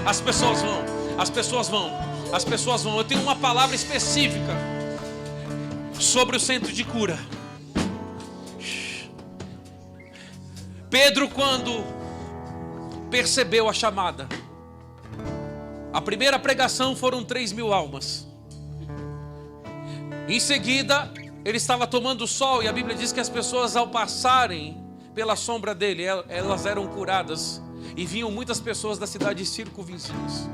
As pessoas vão. As pessoas vão. As pessoas vão. Eu tenho uma palavra específica sobre o centro de cura. Pedro, quando percebeu a chamada, a primeira pregação foram 3.000 almas. Em seguida, ele estava tomando sol, e a Bíblia diz que as pessoas, ao passarem pela sombra dele, elas eram curadas. E vinham muitas pessoas da cidade circunvizinhas.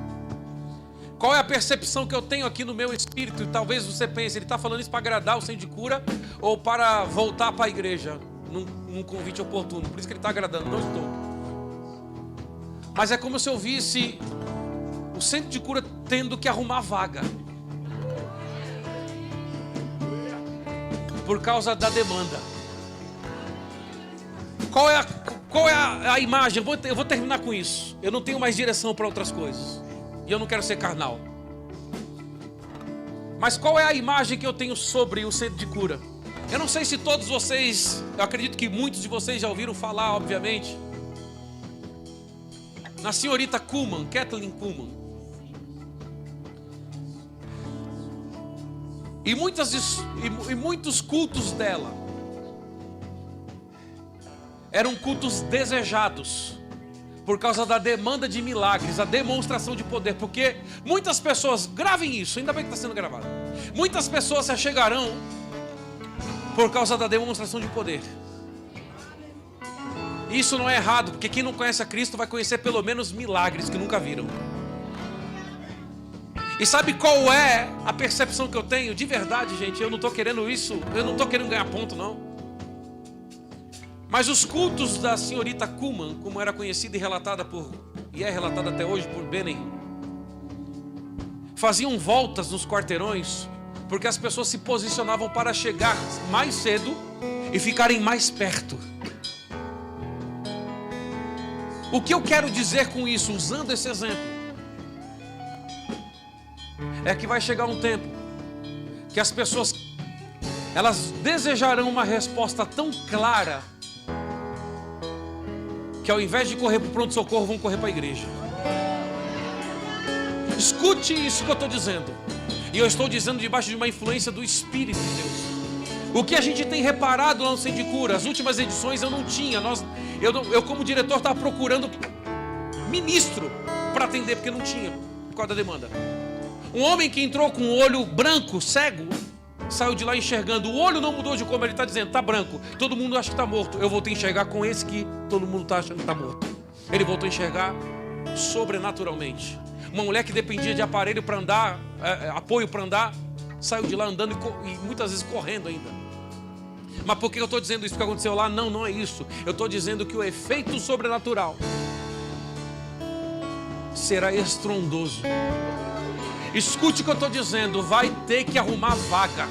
Qual é a percepção que eu tenho aqui no meu espírito? Talvez você pense, ele está falando isso para agradar o centro de cura ou para voltar para a igreja num convite oportuno. Por isso que ele está agradando, não estou. Mas é como se eu visse o centro de cura tendo que arrumar vaga por causa da demanda. Qual é a imagem? Eu vou terminar com isso. Eu não tenho mais direção para outras coisas. E eu não quero ser carnal. Mas qual é a imagem que eu tenho sobre o centro de cura? Eu não sei se todos vocês, eu acredito que muitos de vocês já ouviram falar, obviamente, na senhorita Kuhlman, Kathleen Kuhlman. E muitos cultos dela eram cultos desejados por causa da demanda de milagres, a demonstração de poder. Porque muitas pessoas, gravem isso, ainda bem que está sendo gravado. Muitas pessoas se achegarão por causa da demonstração de poder. Isso não é errado, porque quem não conhece a Cristo vai conhecer pelo menos milagres que nunca viram. E sabe qual é a percepção que eu tenho? De verdade, gente, eu não estou querendo isso, eu não estou querendo ganhar ponto, não. Mas os cultos da senhorita Kuhlman, como era conhecida e relatada e é relatada até hoje por Benny, faziam voltas nos quarteirões, porque as pessoas se posicionavam para chegar mais cedo e ficarem mais perto. O que eu quero dizer com isso, usando esse exemplo, é que vai chegar um tempo que as pessoas, elas desejarão uma resposta tão clara, que ao invés de correr para o pronto-socorro, vão correr para a igreja. Escute isso que eu estou dizendo. E eu estou dizendo debaixo de uma influência do Espírito de Deus. O que a gente tem reparado lá no Centro de Cura, as últimas edições eu não tinha. Eu como diretor estava procurando ministro para atender, porque não tinha, por causa da demanda. Um homem que entrou com o olho branco, cego, saiu de lá enxergando. O olho não mudou de como ele está dizendo, está branco. Todo mundo acha que está morto. Eu voltei a enxergar com esse que todo mundo está achando que está morto. Ele voltou a enxergar sobrenaturalmente. Uma mulher que dependia de aparelho para andar, apoio para andar, saiu de lá andando e muitas vezes correndo ainda. Mas por que eu estou dizendo isso? Porque aconteceu lá? Não, não é isso. Eu estou dizendo que o efeito sobrenatural será estrondoso. Escute o que eu estou dizendo. Vai ter que arrumar vaga.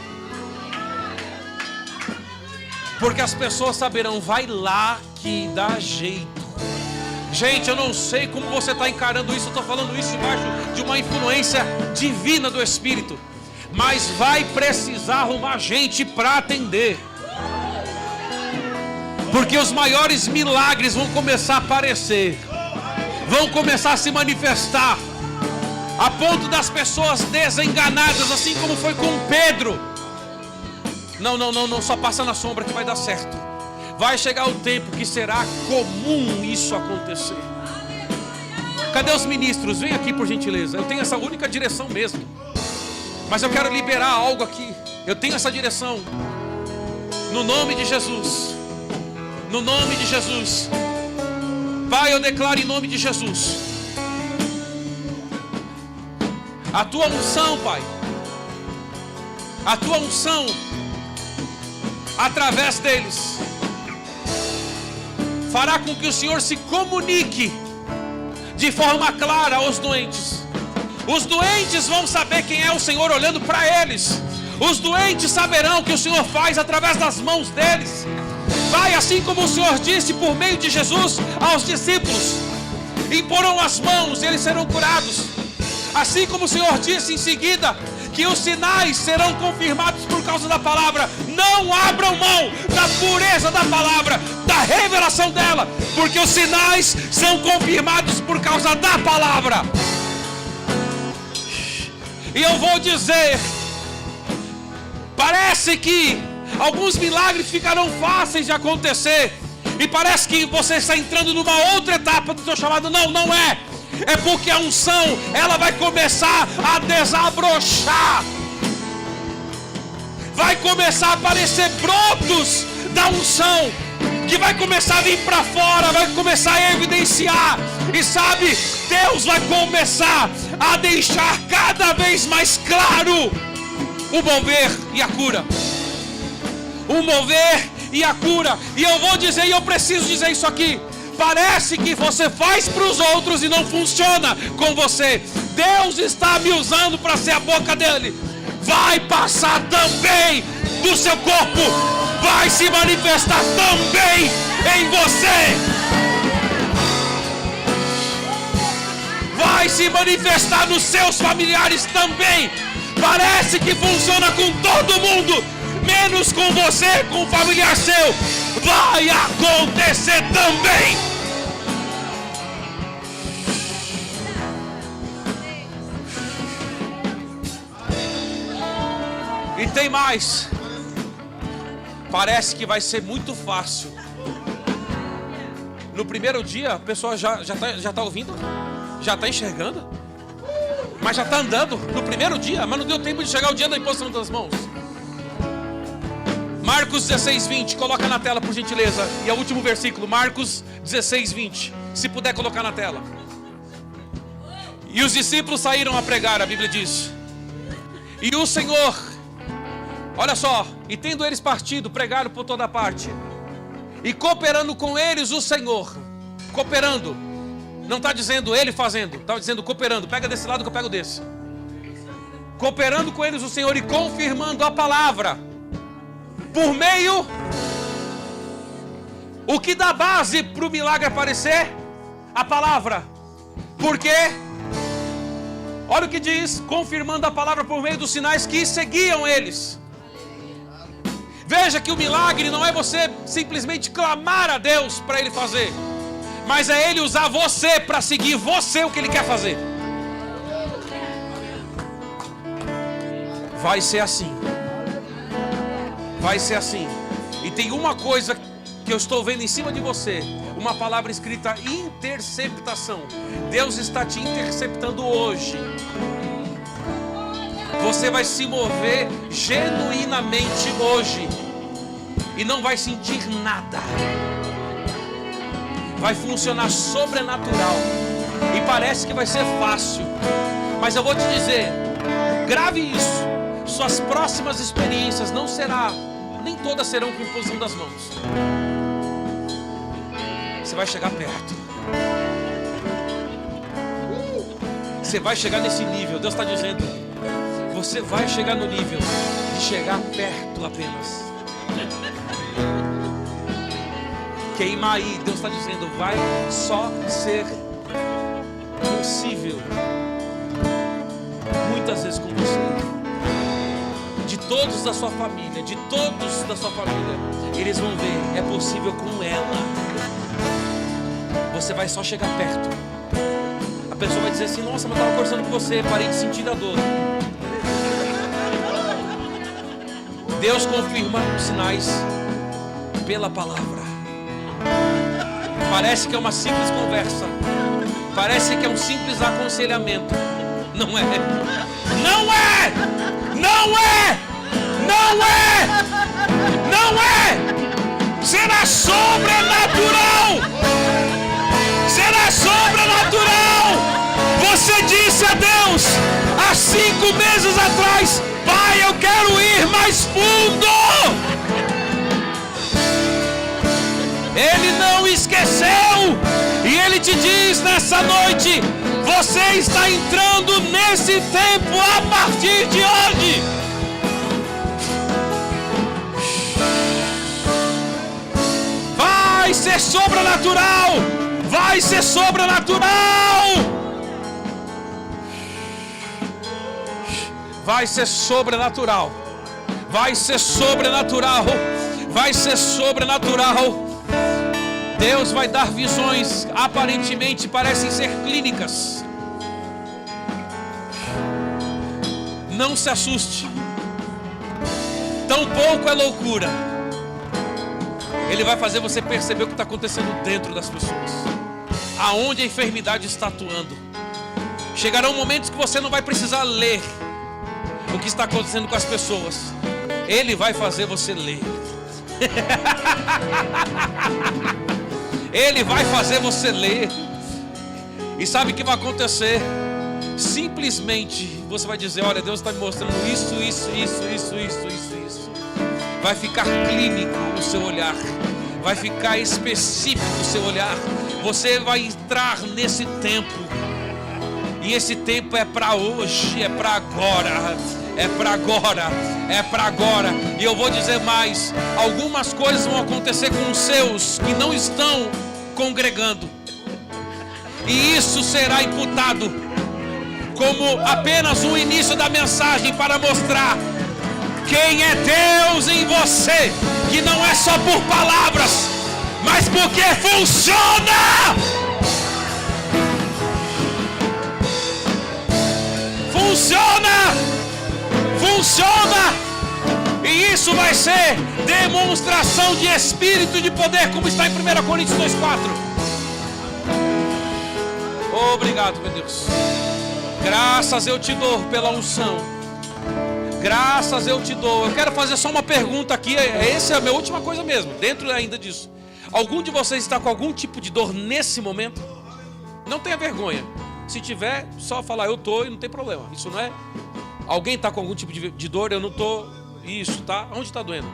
Porque as pessoas saberão, vai lá que dá jeito. Gente, eu não sei como você está encarando isso. Eu estou falando isso debaixo de uma influência divina do Espírito. Mas vai precisar arrumar gente para atender. Porque os maiores milagres vão começar a aparecer. Vão começar a se manifestar. A ponto das pessoas desenganadas, assim como foi com Pedro. Não, só passa na sombra que vai dar certo. Vai chegar o tempo que será comum isso acontecer. Cadê os ministros? Vem aqui por gentileza. Eu tenho essa única direção mesmo. Mas eu quero liberar algo aqui. Eu tenho essa direção. No nome de Jesus. No nome de Jesus. Pai, eu declaro em nome de Jesus. A tua unção, Pai. A tua unção. Através deles. Fará com que o Senhor se comunique de forma clara aos doentes. Os doentes vão saber quem é o Senhor olhando para eles. Os doentes saberão que o Senhor faz através das mãos deles. Vai, assim como o Senhor disse por meio de Jesus aos discípulos: imporão as mãos e eles serão curados. Assim como o Senhor disse em seguida que os sinais serão confirmados por causa da palavra. Não abram mão da pureza da palavra, da revelação dela, porque os sinais são confirmados por causa da palavra. E eu vou dizer, parece que alguns milagres ficarão fáceis de acontecer, e parece que você está entrando numa outra etapa do seu chamado. Não é. É porque a unção, ela vai começar a desabrochar. Vai começar a aparecer brotos da unção, que vai começar a vir para fora, vai começar a evidenciar. E sabe, Deus vai começar a deixar cada vez mais claro o mover e a cura. O mover e a cura. E eu vou dizer, e eu preciso dizer isso aqui. Parece que você faz para os outros e não funciona com você. Deus está me usando para ser a boca dele. Vai passar também do seu corpo. Vai se manifestar também em você. Vai se manifestar nos seus familiares também. Parece que funciona com todo mundo, menos com você, com o familiar seu. Vai acontecer também. E tem mais. Parece que vai ser muito fácil. No primeiro dia, a pessoa já tá ouvindo, já está enxergando, mas já está andando. No primeiro dia, mas não deu tempo de chegar o dia da imposição das mãos. Marcos 16:20, coloca na tela por gentileza. E é o último versículo, Marcos 16:20. Se puder colocar na tela. E os discípulos saíram a pregar, a Bíblia diz. E o Senhor, olha só, e tendo eles partido, pregaram por toda parte. E cooperando com eles o Senhor. Cooperando. Não está dizendo ele fazendo, está dizendo cooperando. Pega desse lado que eu pego desse. Cooperando com eles o Senhor e confirmando a palavra. Por meio, o que dá base para o milagre aparecer? a palavra. Por quê? Olha o que diz, confirmando a palavra por meio dos sinais que seguiam eles. Veja que o milagre não é você simplesmente clamar a Deus para Ele fazer, mas é Ele usar você para seguir você o que Ele quer fazer. Vai ser assim. Vai ser assim. E tem uma coisa que eu estou vendo em cima de você, uma palavra escrita interceptação. Deus está te interceptando hoje. Você vai se mover genuinamente hoje e não vai sentir nada. Vai funcionar sobrenatural e parece que vai ser fácil, mas eu vou te dizer, grave isso. Suas próximas experiências nem todas serão com imposição das mãos. Você vai chegar perto. Você vai chegar nesse nível. Deus está dizendo, você vai chegar no nível de chegar perto apenas. Queimar aí. Deus está dizendo, vai só ser possível muitas vezes com você. De todos da sua família, eles vão ver, é possível com ela. Você vai só chegar perto. A pessoa vai dizer assim, nossa, mas eu estava conversando com você, parei de sentir a dor. Deus confirma os sinais pela palavra. Parece que é uma simples conversa, parece que é um simples aconselhamento. Não é. Não é! Não é! Não é! Não é! Será sobrenatural! Será sobrenatural! Você disse a Deus há 5 meses atrás, Pai, eu quero ir mais fundo! Ele não esqueceu! E Ele te diz nessa noite, você está entrando nesse tempo a partir de hoje. Vai ser sobrenatural. Vai ser sobrenatural. Vai ser sobrenatural. Vai ser sobrenatural. Vai ser sobrenatural. Deus vai dar visões, aparentemente parecem ser clínicas. Não se assuste. Tão pouco é loucura. Ele vai fazer você perceber o que está acontecendo dentro das pessoas, aonde a enfermidade está atuando. Chegarão momentos que você não vai precisar ler o que está acontecendo com as pessoas. Ele vai fazer você ler. Ele vai fazer você ler. E sabe o que vai acontecer? Simplesmente você vai dizer, olha, Deus está me mostrando isso. Vai ficar clínico o seu olhar. Vai ficar específico o seu olhar. Você vai entrar nesse tempo. E esse tempo é para hoje, é para agora. É para agora, é para agora. E eu vou dizer mais, algumas coisas vão acontecer com os seus que não estão congregando. E isso será imputado como apenas um início da mensagem para mostrar quem é Deus em você, que não é só por palavras, mas porque funciona. Funciona! E isso vai ser demonstração de espírito e de poder, como está em 1 Coríntios 2,4. Obrigado, meu Deus. Graças eu te dou pela unção. Graças eu te dou. Eu quero fazer só uma pergunta aqui. Essa é a minha última coisa mesmo, dentro ainda disso. Algum de vocês está com algum tipo de dor nesse momento? Não tenha vergonha. Se tiver, só falar eu tô e não tem problema. Isso não é... Alguém está com algum tipo de dor? Eu não estou. Isso, tá? Onde está doendo?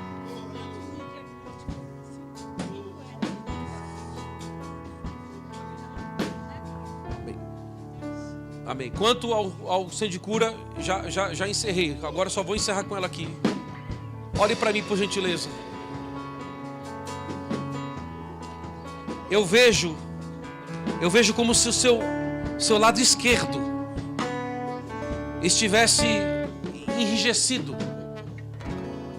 Amém. Amém. Quanto ao centro de cura, já encerrei. Agora só vou encerrar com ela aqui. Olhe para mim, por gentileza. Eu vejo Eu vejo como se o seu lado esquerdo estivesse enrijecido.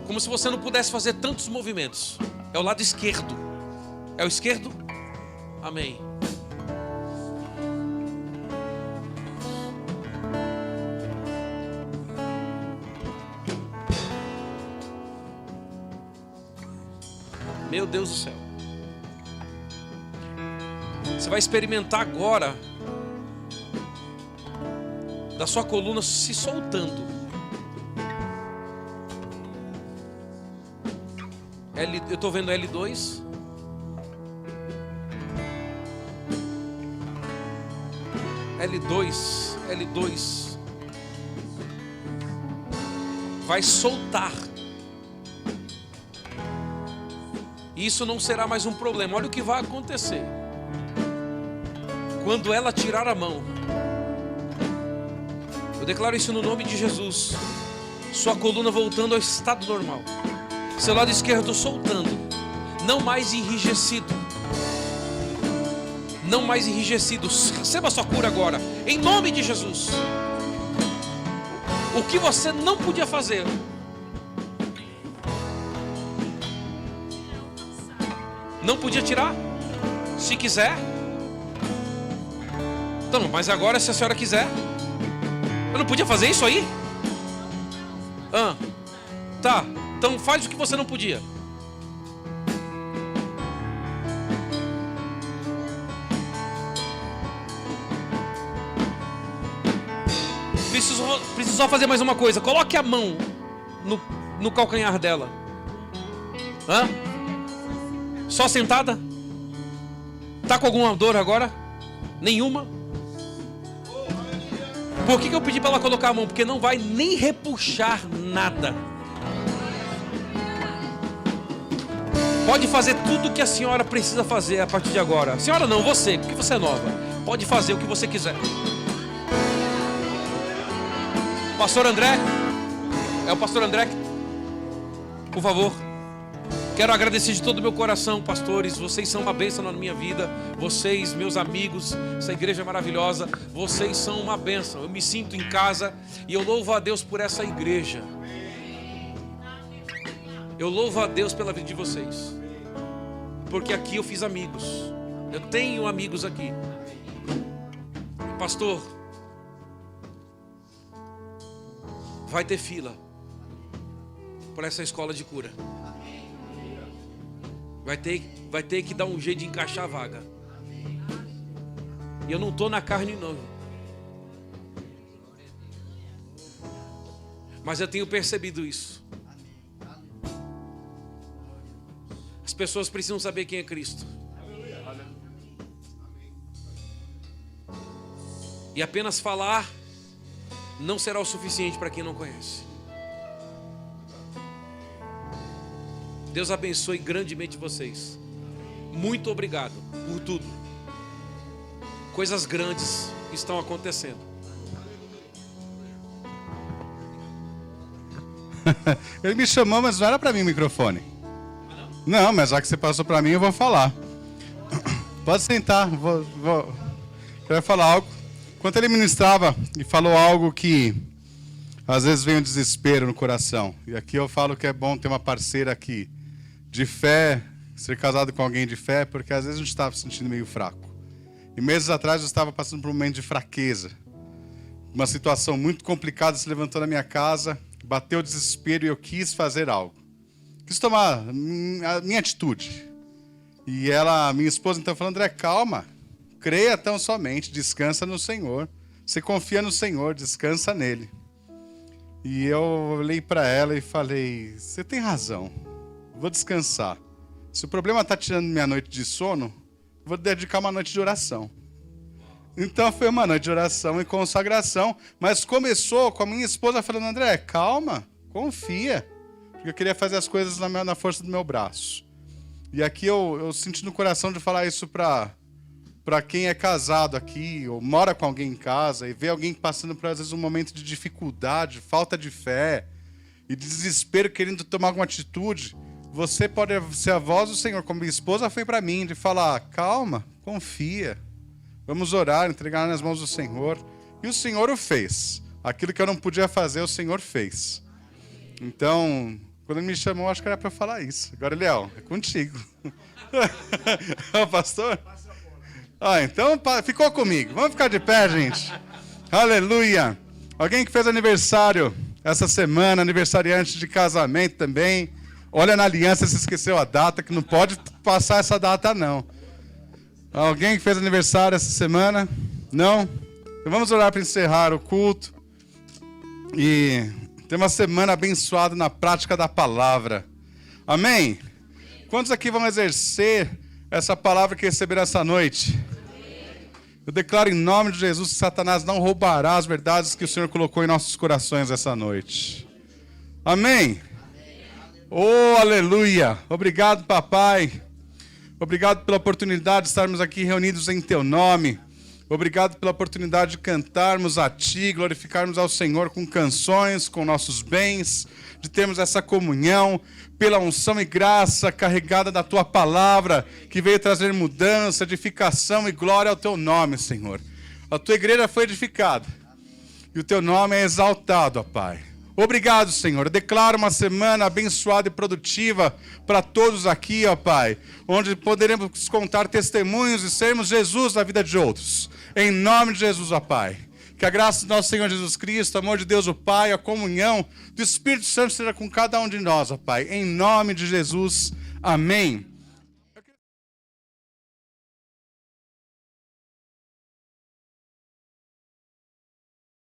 Como se você não pudesse fazer tantos movimentos. É o lado esquerdo. É o esquerdo? Amém. Meu Deus do céu. Você vai experimentar agora da sua coluna se soltando. Eu estou vendo L2. L2. Vai soltar. E isso não será mais um problema. Olha o que vai acontecer. Quando ela tirar a mão, eu declaro isso no nome de Jesus. Sua coluna voltando ao estado normal. Seu lado esquerdo soltando. Não mais enrijecido. Não mais enrijecido. Receba a sua cura agora. Em nome de Jesus. O que você não podia fazer. Não podia tirar? Se quiser. Então, mas agora se a senhora quiser. Eu não podia fazer isso aí? Tá, então faz o que você não podia. Preciso só fazer mais uma coisa. Coloque a mão no calcanhar dela. Só sentada? Tá com alguma dor agora? Nenhuma? Por que eu pedi para ela colocar a mão? Porque não vai nem repuxar nada. Pode fazer tudo o que a senhora precisa fazer a partir de agora. Senhora não, você, porque você é nova. Pode fazer o que você quiser. Pastor André? É o pastor André? Por favor. Quero agradecer de todo o meu coração, pastores. Vocês são uma bênção na minha vida. Vocês, meus amigos, essa igreja é maravilhosa. Vocês são uma bênção. Eu me sinto em casa e eu louvo a Deus por essa igreja. Eu louvo a Deus pela vida de vocês. Porque aqui eu fiz amigos. Eu tenho amigos aqui. Pastor, vai ter fila para essa escola de cura. Vai ter que dar um jeito de encaixar a vaga. E eu não estou na carne não. Mas eu tenho percebido isso. As pessoas precisam saber quem é Cristo. E apenas falar não será o suficiente para quem não conhece. Deus abençoe grandemente vocês. Muito obrigado por tudo. Coisas grandes estão acontecendo. Ele me chamou, mas não era para mim o microfone. Não, mas já que você passou para mim, eu vou falar. Pode sentar. Quero falar algo. Enquanto ele ministrava e falou algo que às vezes vem um desespero no coração. E aqui eu falo que é bom ter uma parceira aqui de fé, ser casado com alguém de fé, porque às vezes a gente estava se sentindo meio fraco. E meses atrás eu estava passando por um momento de fraqueza. Uma situação muito complicada se levantou na minha casa, bateu o desespero e eu quis fazer algo. Quis tomar a minha atitude. E minha esposa então falou: André, calma, creia tão somente, descansa no Senhor. Você confia no Senhor, descansa nele. E eu olhei para ela e falei: você tem razão. Vou descansar. Se o problema está tirando minha noite de sono, vou dedicar uma noite de oração. Então foi uma noite de oração e consagração. Mas começou com a minha esposa falando: André, calma, confia. Porque eu queria fazer as coisas na força do meu braço. E aqui eu senti no coração de falar isso para quem é casado aqui, ou mora com alguém em casa, e vê alguém passando por, às vezes, um momento de dificuldade, falta de fé, e de desespero, querendo tomar alguma atitude. Você pode ser a voz do Senhor, como minha esposa foi para mim, de falar: calma, confia, Vamos orar, entregar nas mãos do Senhor. E o Senhor o fez. Aquilo que eu não podia fazer, o Senhor fez. Então, quando ele me chamou, acho que era para falar isso. Agora, Eliel, é contigo. Pastor? Então, ficou comigo. Vamos ficar de pé, gente. Aleluia. Alguém que fez aniversário essa semana, aniversariante de casamento também. Olha na aliança se esqueceu a data, que não pode passar essa data, não. Alguém que fez aniversário essa semana? Não? Então vamos orar para encerrar o culto. E ter uma semana abençoada na prática da palavra. Amém? Quantos aqui vão exercer essa palavra que receberam essa noite? Eu declaro em nome de Jesus que Satanás não roubará as verdades que o Senhor colocou em nossos corações essa noite. Amém? Oh, aleluia! Obrigado, papai. Obrigado pela oportunidade de estarmos aqui reunidos em teu nome. Obrigado pela oportunidade de cantarmos a ti, glorificarmos ao Senhor com canções, com nossos bens, de termos essa comunhão, pela unção e graça carregada da tua palavra, que veio trazer mudança, edificação e glória ao teu nome, Senhor. A tua igreja foi edificada e o teu nome é exaltado, ó Pai. Obrigado, Senhor. Eu declaro uma semana abençoada e produtiva para todos aqui, ó Pai, onde poderemos contar testemunhos e sermos Jesus na vida de outros. Em nome de Jesus, ó Pai. Que a graça do nosso Senhor Jesus Cristo, o amor de Deus, o Pai, a comunhão do Espírito Santo seja com cada um de nós, ó Pai. Em nome de Jesus. Amém.